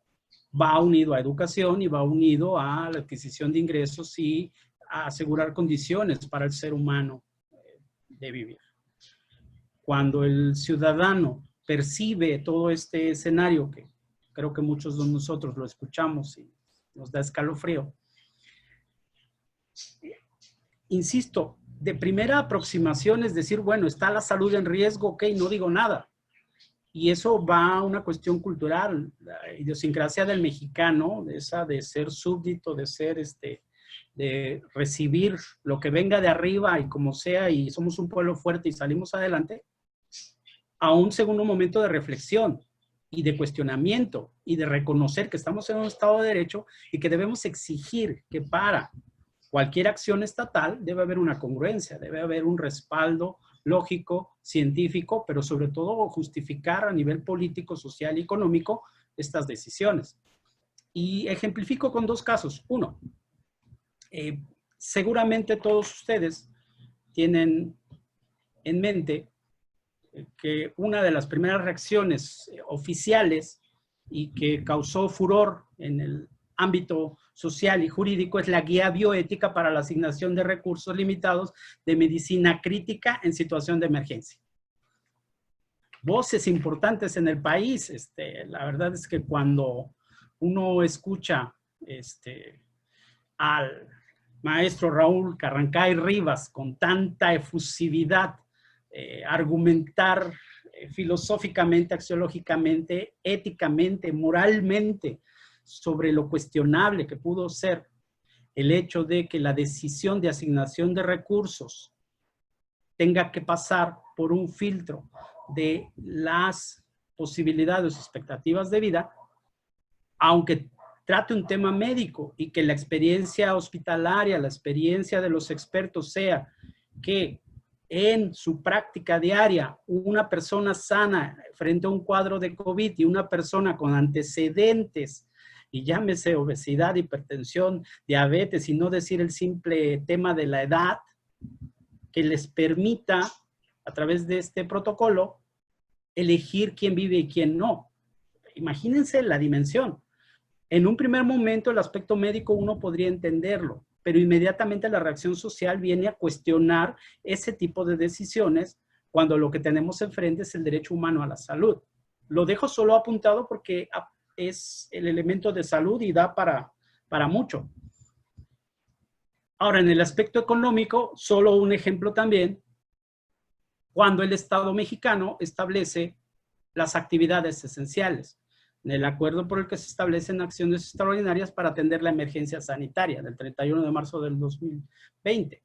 va unido a educación y va unido a la adquisición de ingresos y a asegurar condiciones para el ser humano de vivir. Cuando el ciudadano percibe todo este escenario, que creo que muchos de nosotros lo escuchamos y nos da escalofrío, insisto, de primera aproximación es decir, bueno, está la salud en riesgo, ok, no digo nada. Y eso va a una cuestión cultural, la idiosincrasia del mexicano, de esa de ser súbdito, de ser de recibir lo que venga de arriba y como sea, y somos un pueblo fuerte y salimos adelante, a un segundo momento de reflexión y de cuestionamiento y de reconocer que estamos en un Estado de Derecho y que debemos exigir que para cualquier acción estatal debe haber una congruencia, debe haber un respaldo lógico, científico, pero sobre todo justificar a nivel político, social y económico estas decisiones. Y ejemplifico con dos casos. Uno, seguramente todos ustedes tienen en mente que una de las primeras reacciones oficiales y que causó furor en el ámbito social y jurídico es la guía bioética para la asignación de recursos limitados de medicina crítica en situación de emergencia. Voces importantes en el país. La verdad es que cuando uno escucha al maestro Raúl Carrancay Rivas con tanta efusividad argumentar filosóficamente, axiológicamente, éticamente, moralmente, sobre lo cuestionable que pudo ser el hecho de que la decisión de asignación de recursos tenga que pasar por un filtro de las posibilidades o expectativas de vida, aunque trate un tema médico y que la experiencia hospitalaria, la experiencia de los expertos sea que en su práctica diaria una persona sana frente a un cuadro de COVID y una persona con antecedentes, y llámese obesidad, hipertensión, diabetes, y no decir el simple tema de la edad, que les permita, a través de este protocolo, elegir quién vive y quién no. Imagínense la dimensión. En un primer momento, el aspecto médico uno podría entenderlo, pero inmediatamente la reacción social viene a cuestionar ese tipo de decisiones cuando lo que tenemos enfrente es el derecho humano a la salud. Lo dejo solo apuntado porque es el elemento de salud y da para mucho. Ahora, en el aspecto económico, solo un ejemplo también, cuando el Estado mexicano establece las actividades esenciales, en el acuerdo por el que se establecen acciones extraordinarias para atender la emergencia sanitaria del 31 de marzo del 2020.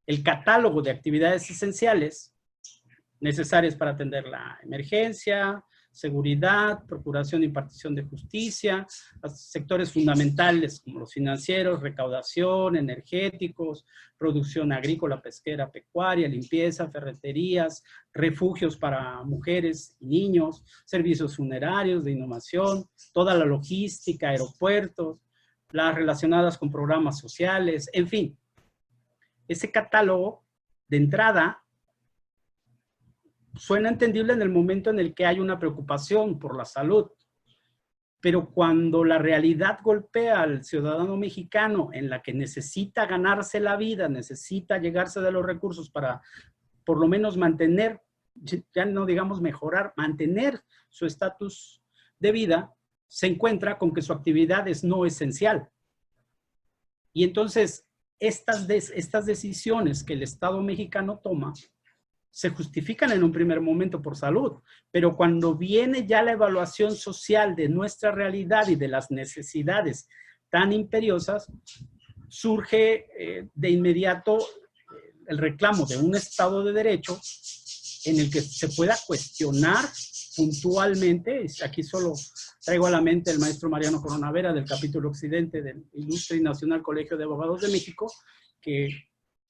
El catálogo de actividades esenciales necesarias para atender la emergencia, seguridad, procuración e impartición de justicia, sectores fundamentales como los financieros, recaudación, energéticos, producción agrícola, pesquera, pecuaria, limpieza, ferreterías, refugios para mujeres y niños, servicios funerarios, de inhumación, toda la logística, aeropuertos, las relacionadas con programas sociales, en fin. Ese catálogo de entrada suena entendible en el momento en el que hay una preocupación por la salud, pero cuando la realidad golpea al ciudadano mexicano en la que necesita ganarse la vida, necesita llegarse de los recursos para por lo menos mantener, ya no digamos mejorar, mantener su estatus de vida, se encuentra con que su actividad es no esencial. Y entonces estas decisiones que el Estado mexicano toma se justifican en un primer momento por salud, pero cuando viene ya la evaluación social de nuestra realidad y de las necesidades tan imperiosas, surge de inmediato el reclamo de un Estado de Derecho en el que se pueda cuestionar puntualmente. Aquí solo traigo a la mente el maestro Mariano Coronavera del capítulo Occidente del Ilustre y Nacional Colegio de Abogados de México, que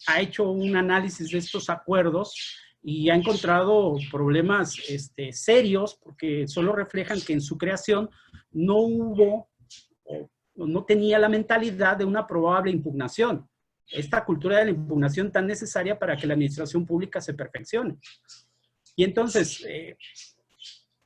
ha hecho un análisis de estos acuerdos y ha encontrado problemas serios porque solo reflejan que en su creación no hubo o no tenía la mentalidad de una probable impugnación. Esta cultura de la impugnación tan necesaria para que la administración pública se perfeccione. Y entonces,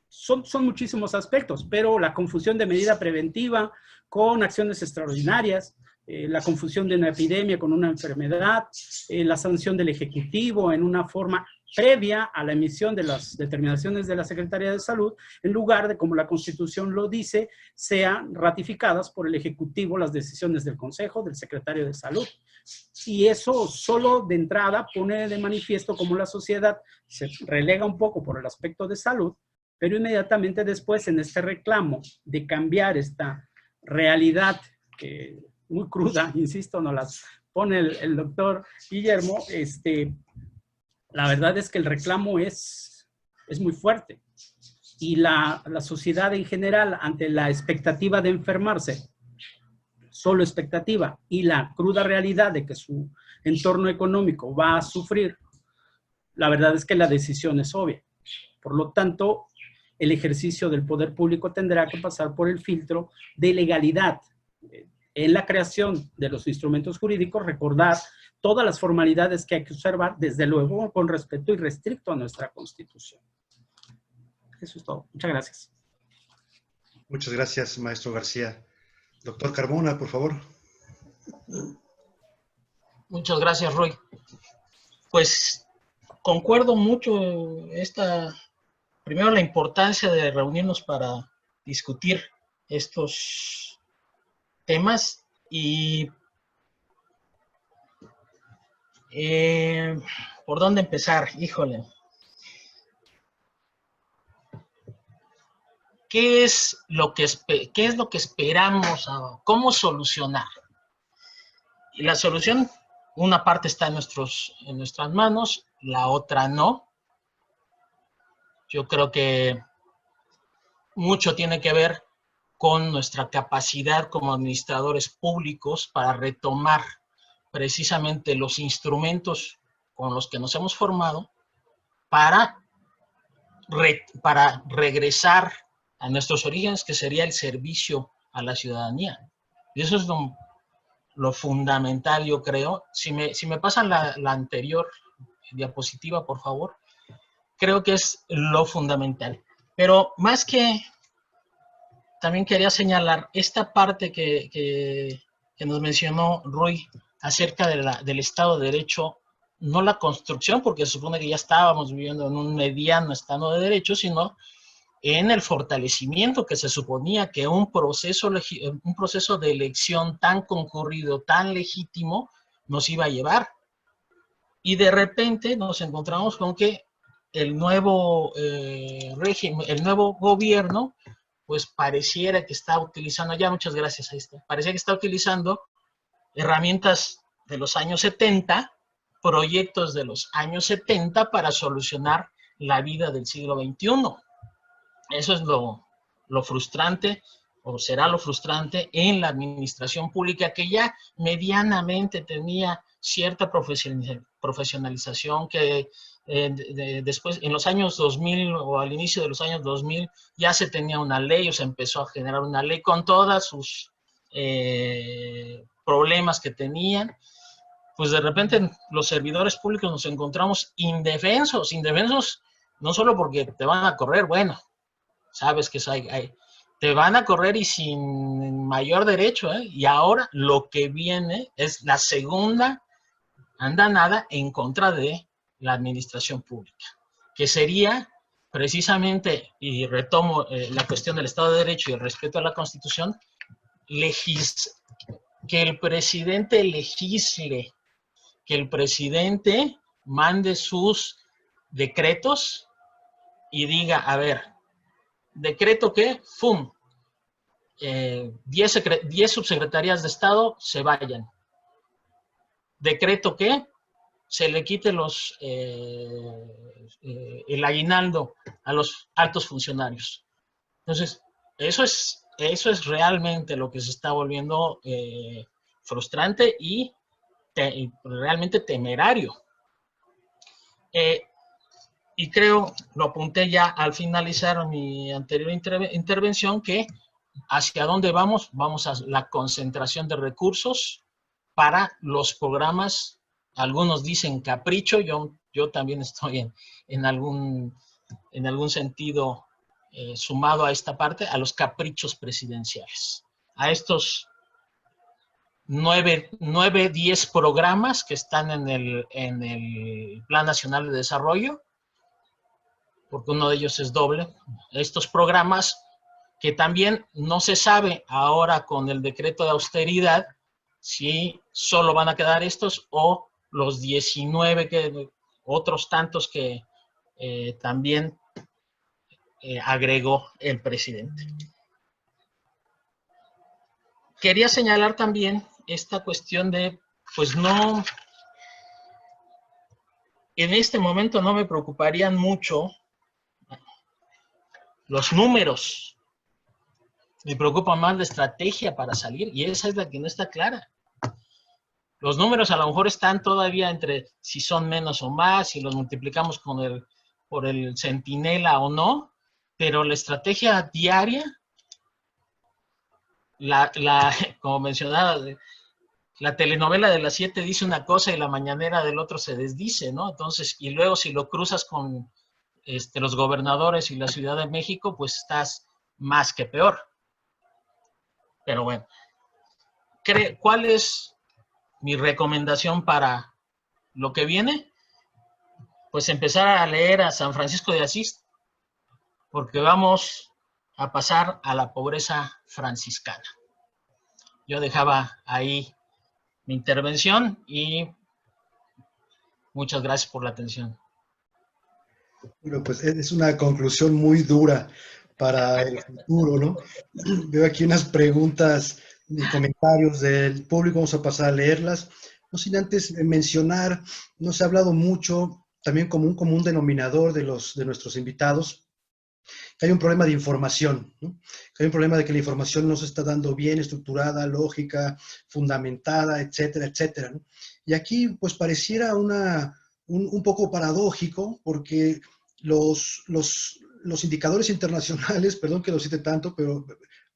son muchísimos aspectos, pero la confusión de medida preventiva con acciones extraordinarias, la confusión de una epidemia con una enfermedad, la sanción del Ejecutivo en una forma previa a la emisión de las determinaciones de la Secretaría de Salud, en lugar de, como la Constitución lo dice, sean ratificadas por el Ejecutivo las decisiones del Consejo, del Secretario de Salud. Y eso solo de entrada pone de manifiesto cómo la sociedad se relega un poco por el aspecto de salud, Pero inmediatamente después, en este reclamo de cambiar esta realidad que muy cruda, insisto, nos las pone el doctor Guillermo, la verdad es que el reclamo es muy fuerte. Y la sociedad en general, ante la expectativa de enfermarse, solo expectativa, y la cruda realidad de que su entorno económico va a sufrir, la verdad es que la decisión es obvia. Por lo tanto, el ejercicio del poder público tendrá que pasar por el filtro de legalidad. En la creación de los instrumentos jurídicos, recordar todas las formalidades que hay que observar, desde luego con respeto irrestricto a nuestra Constitución. Eso es todo. Muchas gracias. Muchas gracias, maestro García. Doctor Carmona, por favor. Muchas gracias, Roy. Pues concuerdo mucho primero la importancia de reunirnos para discutir estos temas y ¿por dónde empezar? Híjole. ¿Qué es lo que esperamos? ¿Cómo solucionar? Y la solución, una parte está en nuestras manos, la otra no. Yo creo que mucho tiene que ver con nuestra capacidad como administradores públicos para retomar precisamente los instrumentos con los que nos hemos formado para regresar a nuestros orígenes, que sería el servicio a la ciudadanía. Y eso es lo fundamental, yo creo. Si me pasan la anterior diapositiva, por favor. Creo que es lo fundamental. Pero más que, también quería señalar esta parte que nos mencionó Roy acerca del Estado de Derecho, no la construcción, porque se supone que ya estábamos viviendo en un mediano Estado de Derecho, sino en el fortalecimiento que se suponía que un proceso de elección tan concurrido, tan legítimo, nos iba a llevar. Y de repente nos encontramos con que el nuevo régimen, el nuevo gobierno, pues pareciera que está utilizando, ya muchas gracias, ahí está, parecía que está utilizando herramientas de los años 70, proyectos de los años 70 para solucionar la vida del siglo XXI. Eso es lo frustrante, o será lo frustrante en la administración pública, que ya medianamente tenía cierta profesionalización, que después, en los años 2000 o al inicio de los años 2000, ya se tenía una ley, o se empezó a generar una ley con todas sus problemas que tenían. Pues de repente los servidores públicos nos encontramos indefensos no solo porque te van a correr, bueno, sabes que te van a correr y sin mayor derecho, ¿eh? Y ahora lo que viene es la segunda andanada en contra de la administración pública, que sería precisamente, y retomo la cuestión del Estado de Derecho y el respeto a la Constitución, que el presidente legisle, que el presidente mande sus decretos y diga, a ver, decreto que, ¡fum!, 10 subsecretarías de Estado se vayan. Decreto que se le quite el aguinaldo a los altos funcionarios. Entonces, eso es realmente lo que se está volviendo frustrante y realmente temerario. Y creo, lo apunté ya al finalizar mi anterior intervención, que hacia dónde vamos a la concentración de recursos para los programas. Algunos dicen capricho, yo también estoy en algún sentido sumado a esta parte, a los caprichos presidenciales, a estos 10 programas que están en el Plan Nacional de Desarrollo, porque uno de ellos es doble. Estos programas que también no se sabe ahora con el decreto de austeridad si solo van a quedar estos o los 19 otros tantos que también agregó el presidente. Quería señalar también esta cuestión de, pues no, en este momento no me preocuparían mucho los números. Me preocupa más la estrategia para salir, y esa es la que no está clara. Los números a lo mejor están todavía entre si son menos o más, si los multiplicamos por el centinela o no, pero la estrategia diaria, como mencionaba, la telenovela de las 7 dice una cosa y la mañanera del otro se desdice, ¿no? Entonces, y luego si lo cruzas con los gobernadores y la Ciudad de México, pues estás más que peor. Pero bueno, ¿cuál es mi recomendación para lo que viene? Pues empezar a leer a San Francisco de Asís, porque vamos a pasar a la pobreza franciscana. Yo dejaba ahí mi intervención y muchas gracias por la atención. Bueno, pues es una conclusión muy dura para el futuro, ¿no? Veo aquí unas preguntas y comentarios del público, vamos a pasar a leerlas. No sin antes mencionar, nos ha hablado mucho, también como un común denominador de nuestros invitados, que hay un problema de información, ¿no? Que hay un problema de que la información no se está dando bien estructurada, lógica, fundamentada, etcétera, etcétera, ¿no? Y aquí, pues, pareciera un poco paradójico, porque los indicadores internacionales, perdón que lo cite tanto, pero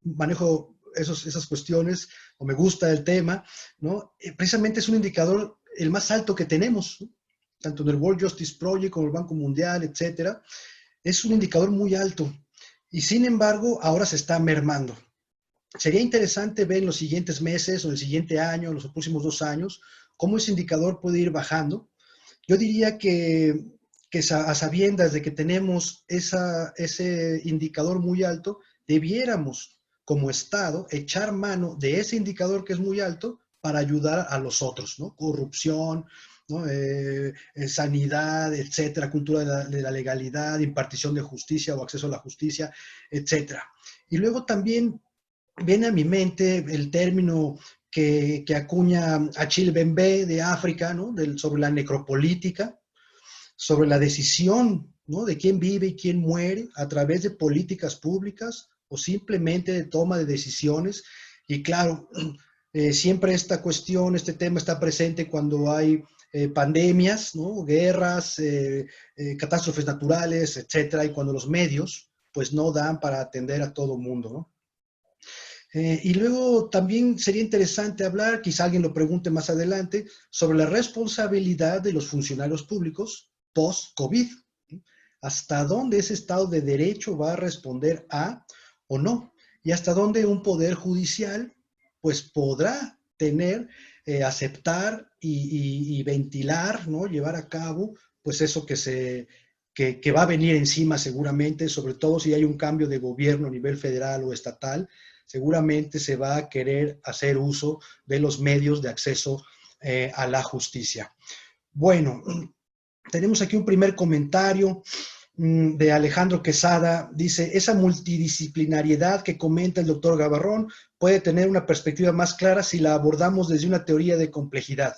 manejo esas cuestiones, o me gusta el tema, ¿no? Precisamente es un indicador el más alto que tenemos, ¿no? Tanto en el World Justice Project como el Banco Mundial, etcétera. Es un indicador muy alto y sin embargo ahora se está mermando. Sería interesante ver en los siguientes meses o el siguiente año, en los próximos 2 años, cómo ese indicador puede ir bajando. Yo diría que a sabiendas de que tenemos ese indicador muy alto, debiéramos como Estado echar mano de ese indicador que es muy alto para ayudar a los otros, ¿no? Corrupción, ¿no? Sanidad, etcétera, cultura de la legalidad, impartición de justicia o acceso a la justicia, etcétera. Y luego también viene a mi mente el término que acuña Achille Mbembe de África, ¿no? Sobre la necropolítica, sobre la decisión, ¿no? De quién vive y quién muere a través de políticas públicas o simplemente de toma de decisiones. Y claro, siempre esta cuestión, este tema está presente cuando hay pandemias, ¿no? Guerras, catástrofes naturales, etcétera, y cuando los medios pues no dan para atender a todo mundo, ¿no? Y luego también sería interesante hablar, quizá alguien lo pregunte más adelante, sobre la responsabilidad de los funcionarios públicos post-COVID. ¿Hasta dónde ese Estado de Derecho va a responder a o no? Y hasta dónde un poder judicial pues podrá tener, aceptar y ventilar, ¿no? Llevar a cabo pues eso que va a venir encima seguramente, sobre todo si hay un cambio de gobierno a nivel federal o estatal, seguramente se va a querer hacer uso de los medios de acceso a la justicia. Bueno, tenemos aquí un primer comentario de Alejandro Quesada. Dice, esa multidisciplinariedad que comenta el doctor Gavarrón puede tener una perspectiva más clara si la abordamos desde una teoría de complejidad,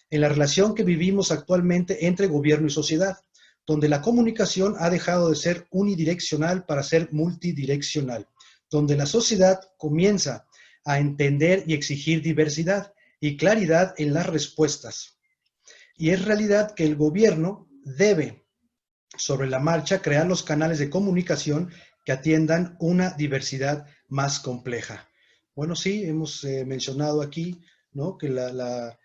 en la relación que vivimos actualmente entre gobierno y sociedad, donde la comunicación ha dejado de ser unidireccional para ser multidireccional, donde la sociedad comienza a entender y exigir diversidad y claridad en las respuestas. Y es realidad que el gobierno debe, sobre la marcha, crear los canales de comunicación que atiendan una diversidad más compleja. Bueno, sí, hemos mencionado aquí, ¿no? Que la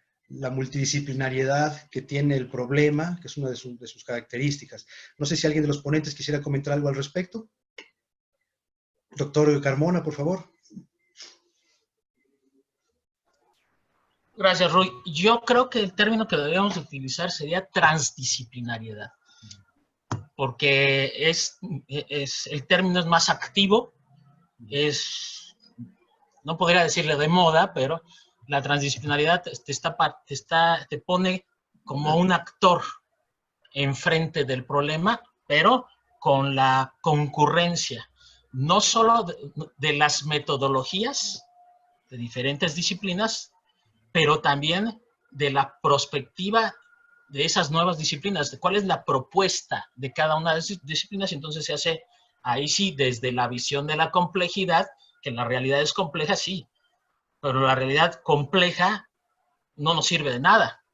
multidisciplinariedad que tiene el problema, que es una de sus características. No sé si alguien de los ponentes quisiera comentar algo al respecto. Doctor Carmona, por favor. Gracias, Rui. Yo creo que el término que deberíamos utilizar sería transdisciplinariedad, porque el término es más activo, no podría decirle de moda, pero la transdisciplinariedad te pone como un actor enfrente del problema, pero con la concurrencia, no solo de las metodologías de diferentes disciplinas, pero también de la perspectiva de esas nuevas disciplinas, de cuál es la propuesta de cada una de esas disciplinas. Entonces se hace ahí sí desde la visión de la complejidad, que la realidad es compleja, sí, pero la realidad compleja no nos sirve de nada.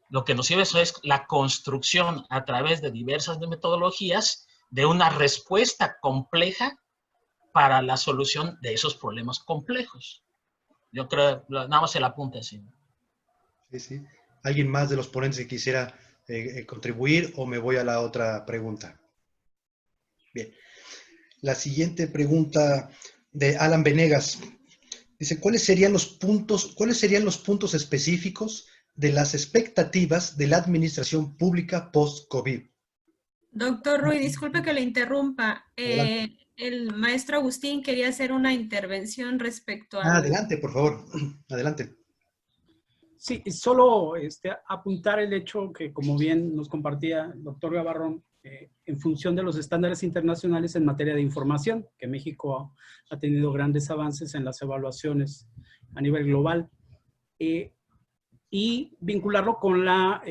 Lo que nos sirve eso es la construcción a través de diversas metodologías de una respuesta compleja para la solución de esos problemas complejos. Yo creo, nada más el apunte así. Sí, sí. ¿Alguien más de los ponentes que quisiera contribuir o me voy a la otra pregunta? Bien. La siguiente pregunta de Alan Venegas. Dice, ¿cuáles serían los puntos específicos de las expectativas de la administración pública post-COVID? Doctor Ruy, disculpe que le interrumpa. Adelante. El maestro Agustín quería hacer una intervención respecto al... Adelante, por favor. Adelante. Sí, solo apuntar el hecho que, como bien nos compartía el doctor Gavarrón, en función de los estándares internacionales en materia de información, que México ha tenido grandes avances en las evaluaciones a nivel global, y vincularlo con la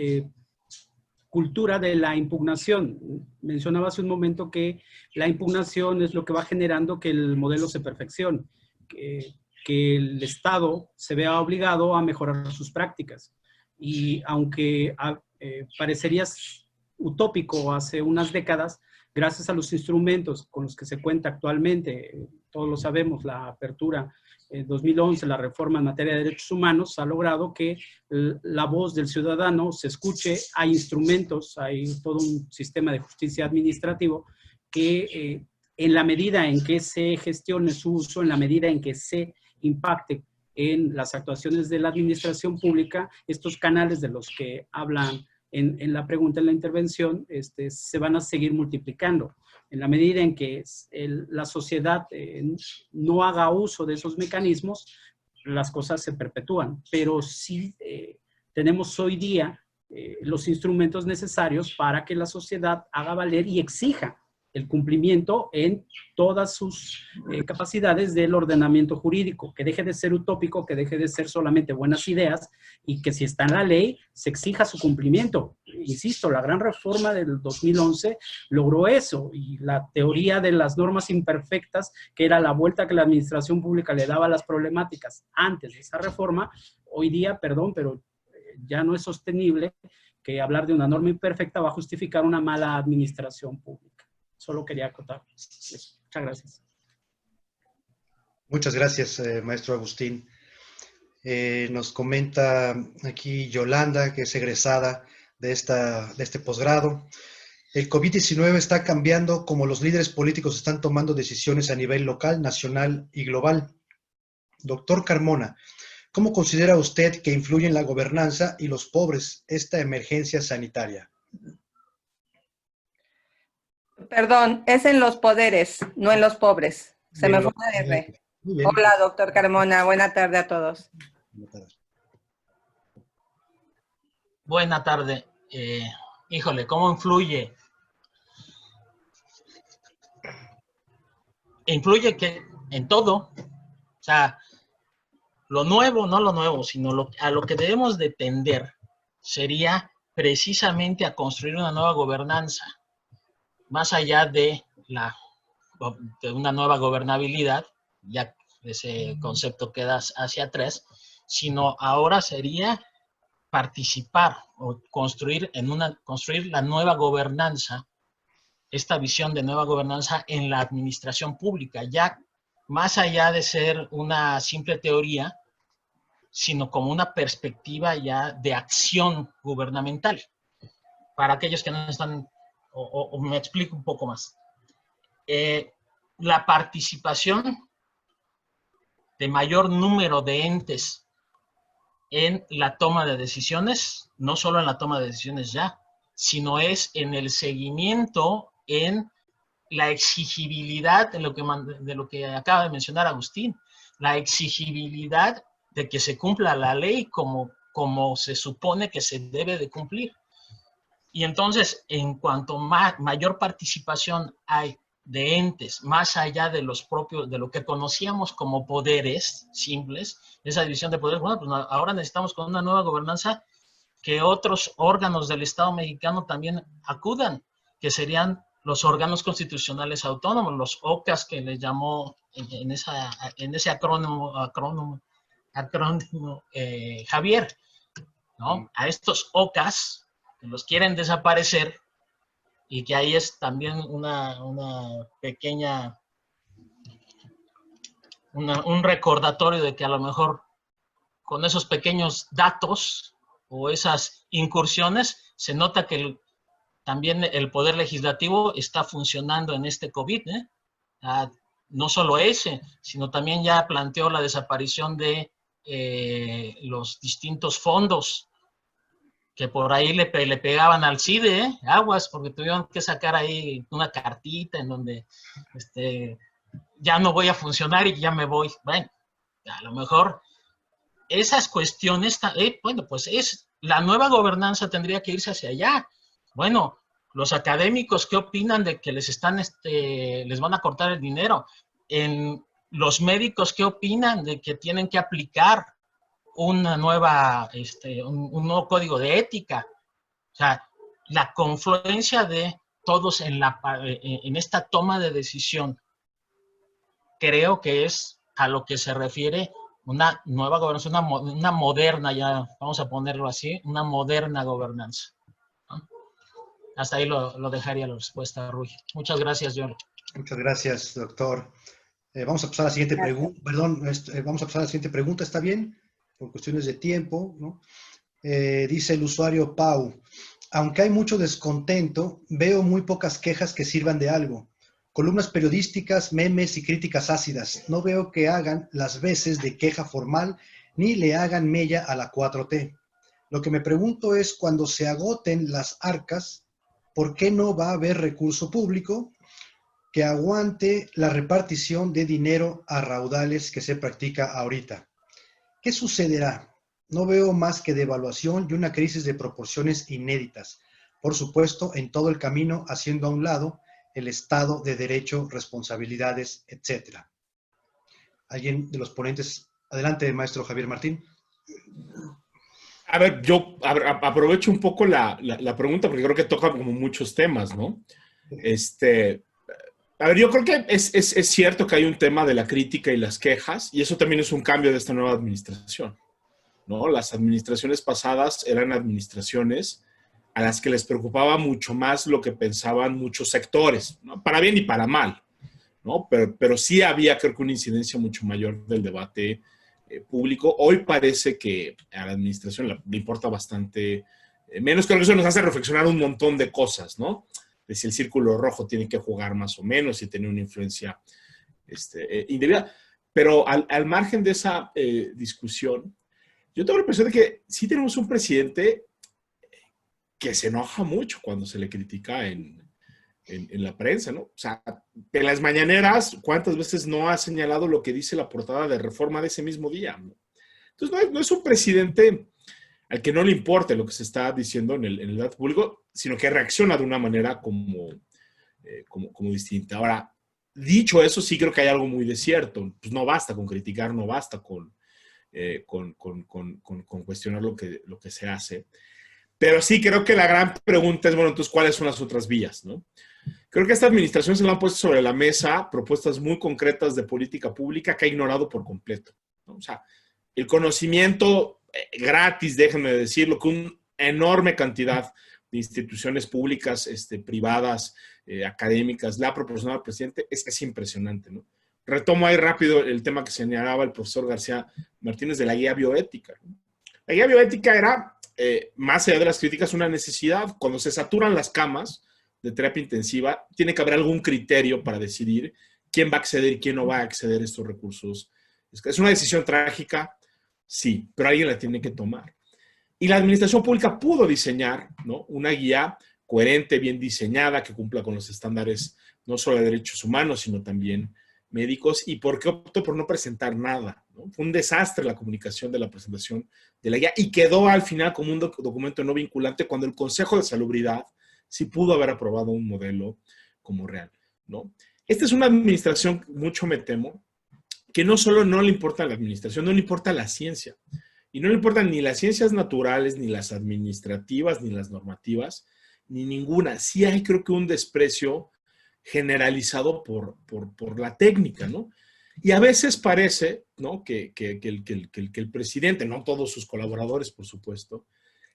cultura de la impugnación. Mencionaba hace un momento que la impugnación es lo que va generando que el modelo se perfeccione, que el Estado se vea obligado a mejorar sus prácticas. Y aunque parecería utópico hace unas décadas, gracias a los instrumentos con los que se cuenta actualmente, todos lo sabemos, la apertura en 2011, la reforma en materia de derechos humanos, ha logrado que la voz del ciudadano se escuche. Hay instrumentos, hay todo un sistema de justicia administrativo que en la medida en que se gestione su uso, en la medida en que se impacte en las actuaciones de la administración pública, estos canales de los que hablan en la pregunta, en la intervención, se van a seguir multiplicando. En la medida en que la sociedad no haga uso de esos mecanismos, las cosas se perpetúan. Pero sí tenemos hoy día los instrumentos necesarios para que la sociedad haga valer y exija el cumplimiento en todas sus capacidades del ordenamiento jurídico, que deje de ser utópico, que deje de ser solamente buenas ideas y que si está en la ley se exija su cumplimiento. Insisto, la gran reforma del 2011 logró eso, y la teoría de las normas imperfectas, que era la vuelta que la administración pública le daba a las problemáticas antes de esa reforma, hoy día, perdón, pero ya no es sostenible que hablar de una norma imperfecta va a justificar una mala administración pública. Solo quería acotar. Muchas gracias. Muchas gracias, maestro Agustín. Nos comenta aquí Yolanda, que es egresada de este posgrado. El COVID-19 está cambiando como los líderes políticos están tomando decisiones a nivel local, nacional y global. Doctor Carmona, ¿cómo considera usted que influye en la gobernanza y los pobres esta emergencia sanitaria? Perdón, es en los poderes, no en los pobres. Se me fue una R. Hola, doctor Carmona. Buena tarde a todos. Buena tarde. Híjole, ¿cómo influye? Influye que en todo. O sea, lo nuevo, no lo nuevo, sino a lo que debemos de tender sería precisamente a construir una nueva gobernanza. Más allá de una nueva gobernabilidad, ya ese concepto queda hacia atrás, sino ahora sería participar o construir la nueva gobernanza, esta visión de nueva gobernanza en la administración pública, ya más allá de ser una simple teoría, sino como una perspectiva ya de acción gubernamental. Para aquellos que no están, o me explico un poco más. La participación de mayor número de entes en la toma de decisiones, no solo en la toma de decisiones ya, sino es en el seguimiento, en la exigibilidad de lo que acaba de mencionar Agustín, la exigibilidad de que se cumpla la ley como se supone que se debe de cumplir. Y entonces, en cuanto mayor participación hay de entes, más allá de los propios, de lo que conocíamos como poderes simples, esa división de poderes, bueno, pues ahora necesitamos con una nueva gobernanza que otros órganos del Estado mexicano también acudan, que serían los órganos constitucionales autónomos, los OCAS que le llamó en ese acrónimo Javier, ¿no? A estos OCAS, que los quieren desaparecer, y que ahí es también una pequeña, un recordatorio de que a lo mejor con esos pequeños datos o esas incursiones se nota que también el Poder Legislativo está funcionando en este COVID, ¿eh? No solo ese, sino también ya planteó la desaparición de los distintos fondos que por ahí le pegaban al CIDE, ¿eh? Aguas, porque tuvieron que sacar ahí una cartita en donde ya no voy a funcionar y ya me voy. Bueno, a lo mejor esas cuestiones, bueno, pues la nueva gobernanza tendría que irse hacia allá. Bueno, los académicos, ¿qué opinan de que les van a cortar el dinero? Los médicos, ¿qué opinan de que tienen que aplicar una nueva, un nuevo código de ética? O sea, la confluencia de todos en esta toma de decisión, creo que es a lo que se refiere una nueva gobernanza, una moderna, ya vamos a ponerlo así, una moderna gobernanza, ¿no? Hasta ahí lo dejaría la respuesta, Rui. Muchas gracias, John. Muchas gracias, doctor. Vamos a pasar a la siguiente pregunta. Perdón, vamos a pasar a la siguiente pregunta, ¿está bien? Por cuestiones de tiempo, ¿no? Dice el usuario Pau, aunque hay mucho descontento, veo muy pocas quejas que sirvan de algo. Columnas periodísticas, memes y críticas ácidas. No veo que hagan las veces de queja formal ni le hagan mella a la 4T. Lo que me pregunto es, cuando se agoten las arcas, ¿por qué no va a haber recurso público que aguante la repartición de dinero a raudales que se practica ahorita? ¿Qué sucederá? No veo más que devaluación y una crisis de proporciones inéditas. Por supuesto, en todo el camino, haciendo a un lado el Estado de Derecho, responsabilidades, etc. ¿Alguien de los ponentes? Adelante, maestro Javier Martín. A ver, yo aprovecho un poco la pregunta porque creo que toca como muchos temas, ¿no? A ver, yo creo que es cierto que hay un tema de la crítica y las quejas, y eso también es un cambio de esta nueva administración, ¿no? Las administraciones pasadas eran administraciones a las que les preocupaba mucho más lo que pensaban muchos sectores, ¿no? Para bien y para mal, ¿no? Pero sí había, creo que, una incidencia mucho mayor del debate público. Hoy parece que a la administración le importa bastante menos. Creo que eso nos hace reflexionar un montón de cosas, ¿no? De si el círculo rojo tiene que jugar más o menos, si tiene una influencia indebida. Pero al margen de esa discusión, yo tengo la impresión de que sí tenemos un presidente que se enoja mucho cuando se le critica en la prensa, ¿no? O sea, en las mañaneras, ¿cuántas veces no ha señalado lo que dice la portada de Reforma de ese mismo día, ¿no? Entonces, no es un presidente al que no le importe lo que se está diciendo en el debate público, sino que reacciona de una manera como distinta. Ahora, dicho eso, sí creo que hay algo muy de cierto. Pues no basta con criticar, no basta con cuestionar lo que se hace. Pero sí creo que la gran pregunta es, bueno, entonces, ¿cuáles son las otras vías, no? Creo que esta administración se le han puesto sobre la mesa propuestas muy concretas de política pública que ha ignorado por completo, ¿no? O sea, el conocimiento gratis, déjenme decirlo, que una enorme cantidad de instituciones públicas, privadas, académicas, le ha proporcionado al presidente, es impresionante, ¿no? Retomo ahí rápido el tema que señalaba el profesor García Martínez de la guía bioética, ¿no? La guía bioética era, más allá de las críticas, una necesidad. Cuando se saturan las camas de terapia intensiva, tiene que haber algún criterio para decidir quién va a acceder y quién no va a acceder a estos recursos. Es una decisión trágica, sí, pero alguien la tiene que tomar. Y la administración pública pudo diseñar, ¿no?, una guía coherente, bien diseñada, que cumpla con los estándares no solo de derechos humanos, sino también médicos y por qué optó por no presentar nada, ¿no? Fue un desastre la comunicación de la presentación de la guía y quedó al final como un documento no vinculante cuando el Consejo de Salubridad sí pudo haber aprobado un modelo como real, ¿no? Esta es una administración, mucho me temo, que no solo no le importa la administración, no le importa la ciencia. Y no le importan ni las ciencias naturales, ni las administrativas, ni las normativas, ni ninguna. Sí hay, creo que, un desprecio generalizado por la técnica, ¿no? Y a veces parece, ¿no?, que el presidente, no todos sus colaboradores, por supuesto,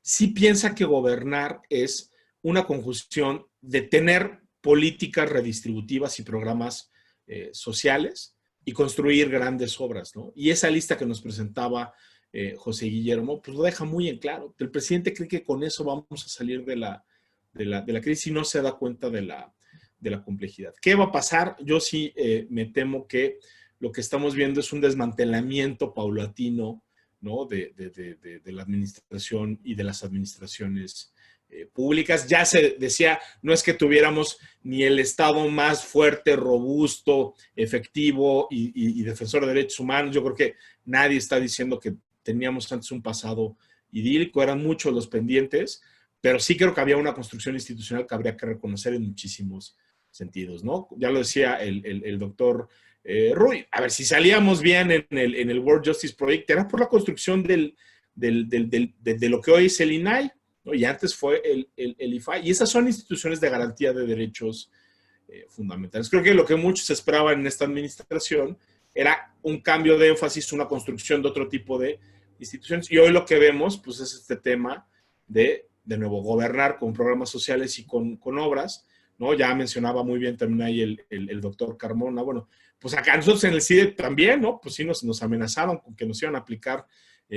sí piensa que gobernar es una conjunción de tener políticas redistributivas y programas sociales y construir grandes obras, ¿no? Y esa lista que nos presentaba José Guillermo, pues lo deja muy en claro. El presidente cree que con eso vamos a salir de la crisis y no se da cuenta de la complejidad. ¿Qué va a pasar? Yo sí me temo que lo que estamos viendo es un desmantelamiento paulatino, ¿no?, de la administración y de las administraciones públicas. Ya se decía, no es que tuviéramos ni el Estado más fuerte, robusto, efectivo y defensor de derechos humanos. Yo creo que nadie está diciendo que teníamos antes un pasado idílico, eran muchos los pendientes, pero sí creo que había una construcción institucional que habría que reconocer en muchísimos sentidos, ¿no? Ya lo decía el doctor Ruy, a ver, si salíamos bien en el World Justice Project, era por la construcción de lo que hoy es el INAI, ¿no? Y antes fue el IFAI, y esas son instituciones de garantía de derechos fundamentales. Creo que lo que muchos esperaban en esta administración era un cambio de énfasis, una construcción de otro tipo de instituciones, y hoy lo que vemos, pues, es este tema de nuevo, gobernar con programas sociales y con obras, ¿no? Ya mencionaba muy bien también ahí el doctor Carmona. Bueno, pues acá nosotros en el CIDE también, ¿no? Pues sí nos amenazaron con que nos iban a aplicar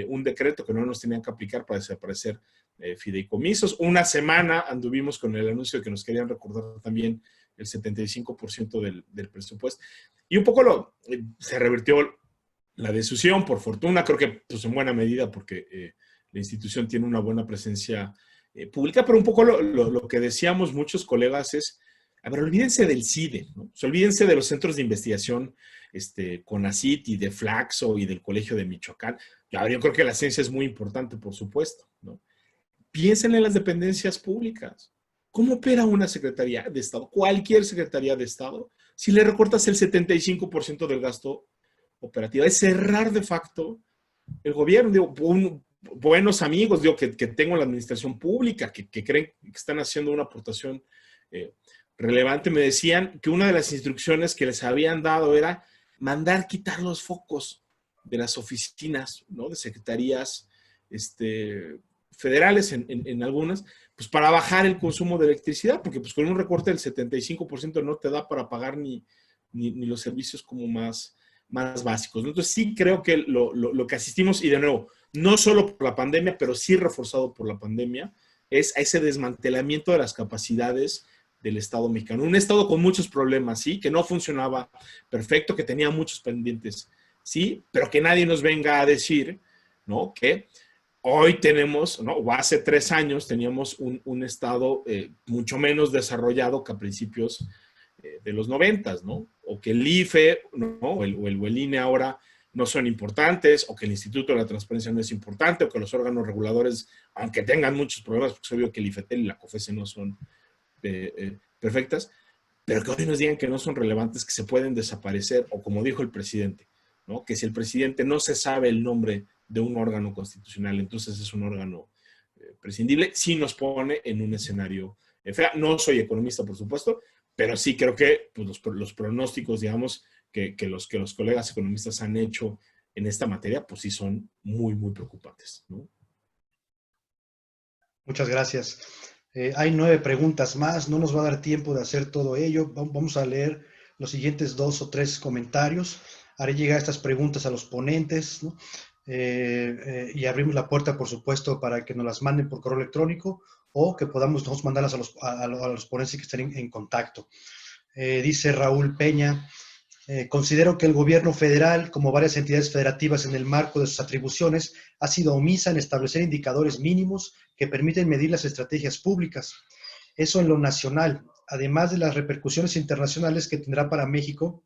un decreto que no nos tenían que aplicar para desaparecer fideicomisos. Una semana anduvimos con el anuncio de que nos querían recordar también el 75% del presupuesto. Y un poco se revirtió la decisión, por fortuna, creo que pues en buena medida porque la institución tiene una buena presencia pública, pero un poco lo que decíamos muchos colegas es, a ver, olvídense del CIDE, ¿no? O sea, olvídense de los centros de investigación CONACYT y de Flaxo y del Colegio de Michoacán. Yo creo que la ciencia es muy importante, por supuesto, ¿no? Piensen en las dependencias públicas. ¿Cómo opera una Secretaría de Estado? Cualquier Secretaría de Estado, si le recortas el 75% del gasto operativo, es cerrar de facto el gobierno. Digo, buenos amigos, digo, que tengo en la administración pública, que creen que están haciendo una aportación relevante, me decían que una de las instrucciones que les habían dado era mandar quitar los focos de las oficinas, ¿no?, de secretarías federales en algunas, pues para bajar el consumo de electricidad, porque pues con un recorte del 75% no te da para pagar ni los servicios como más básicos, ¿no? Entonces sí creo que lo que asistimos, y de nuevo, no solo por la pandemia, pero sí reforzado por la pandemia, es a ese desmantelamiento de las capacidades del Estado mexicano. Un Estado con muchos problemas, sí, que no funcionaba perfecto, que tenía muchos pendientes, sí, pero que nadie nos venga a decir, ¿no?, que hoy tenemos, ¿no?, o hace 3 años teníamos un Estado mucho menos desarrollado que a principios de los 90, ¿no? O que el IFE, ¿no?, o el INE ahora no son importantes, o que el Instituto de la Transparencia no es importante, o que los órganos reguladores, aunque tengan muchos problemas, porque es obvio que el IFETEL y la COFESE no son perfectas, pero que hoy nos digan que no son relevantes, que se pueden desaparecer, o como dijo el presidente, ¿no?, que si el presidente no se sabe el nombre de un órgano constitucional, entonces es un órgano prescindible, sí nos pone en un escenario feo. No soy economista, por supuesto, pero sí creo que pues, los pronósticos, digamos, que los colegas economistas han hecho en esta materia, pues sí son muy, muy preocupantes, ¿no? Muchas gracias. Hay 9 preguntas más, no nos va a dar tiempo de hacer todo ello. Vamos a leer los siguientes 2 o 3 comentarios. Haré llegar estas preguntas a los ponentes, ¿no? Y abrimos la puerta, por supuesto, para que nos las manden por correo electrónico o que podamos nosotros mandarlas a los ponentes que estén en contacto. Dice Raúl Peña, considero que el gobierno federal, como varias entidades federativas en el marco de sus atribuciones, ha sido omisa en establecer indicadores mínimos que permiten medir las estrategias públicas. Eso en lo nacional, además de las repercusiones internacionales que tendrá para México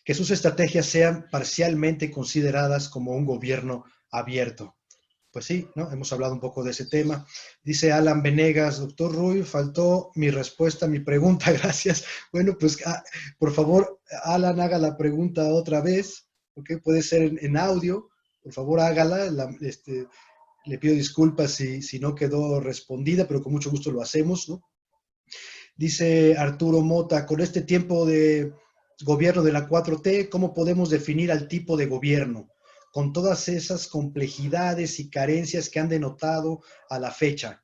que sus estrategias sean parcialmente consideradas como un gobierno abierto. Pues sí, ¿no? Hemos hablado un poco de ese tema. Dice Alan Venegas, doctor Ruy, faltó mi respuesta a mi pregunta, gracias. Bueno, pues por favor, Alan, haga la pregunta otra vez, ¿ok? Puede ser en audio, por favor hágala. Le pido disculpas si no quedó respondida, pero con mucho gusto lo hacemos, ¿no? Dice Arturo Mota, con este tiempo de gobierno de la 4T, ¿cómo podemos definir al tipo de gobierno? Con todas esas complejidades y carencias que han denotado a la fecha,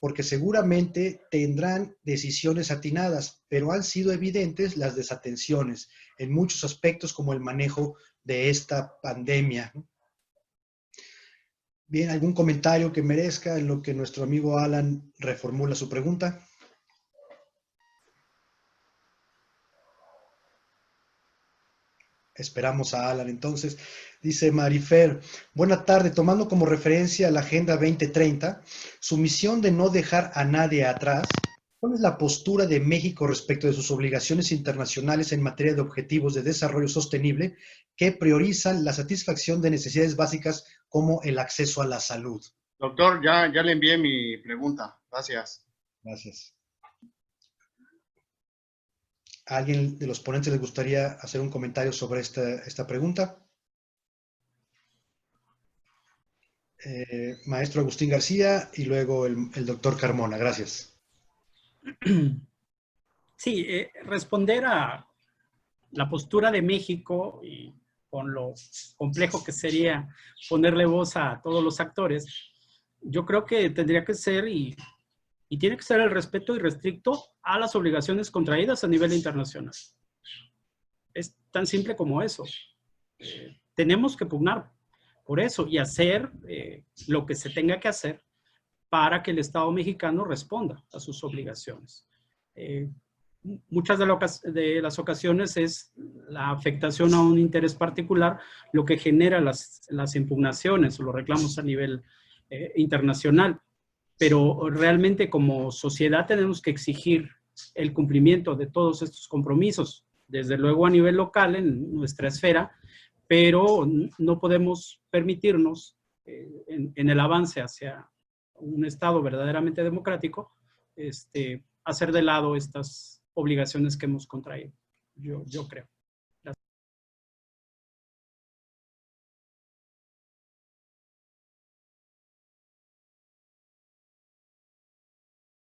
porque seguramente tendrán decisiones atinadas, pero han sido evidentes las desatenciones en muchos aspectos como el manejo de esta pandemia, ¿no? Bien, ¿algún comentario que merezca en lo que nuestro amigo Alan reformula su pregunta? Esperamos a Alan entonces. Dice Marifer, buena tarde, tomando como referencia la Agenda 2030, su misión de no dejar a nadie atrás, ¿cuál es la postura de México respecto de sus obligaciones internacionales en materia de objetivos de desarrollo sostenible que priorizan la satisfacción de necesidades básicas como el acceso a la salud? Doctor, ya le envié mi pregunta. Gracias. Gracias. ¿A alguien de los ponentes les gustaría hacer un comentario sobre esta pregunta? Maestro Agustín García y luego el doctor Carmona. Gracias. Sí, responder a la postura de México y con lo complejo que sería ponerle voz a todos los actores, yo creo que tendría que ser y tiene que ser el respeto irrestricto a las obligaciones contraídas a nivel internacional. Es tan simple como eso. Tenemos que pugnar por eso y hacer lo que se tenga que hacer para que el Estado mexicano responda a sus obligaciones. Muchas de las ocasiones es la afectación a un interés particular lo que genera las impugnaciones o los reclamos a nivel internacional. Pero realmente como sociedad tenemos que exigir el cumplimiento de todos estos compromisos, desde luego a nivel local en nuestra esfera, pero no podemos permitirnos en el avance hacia un Estado verdaderamente democrático, hacer de lado estas obligaciones que hemos contraído, yo creo.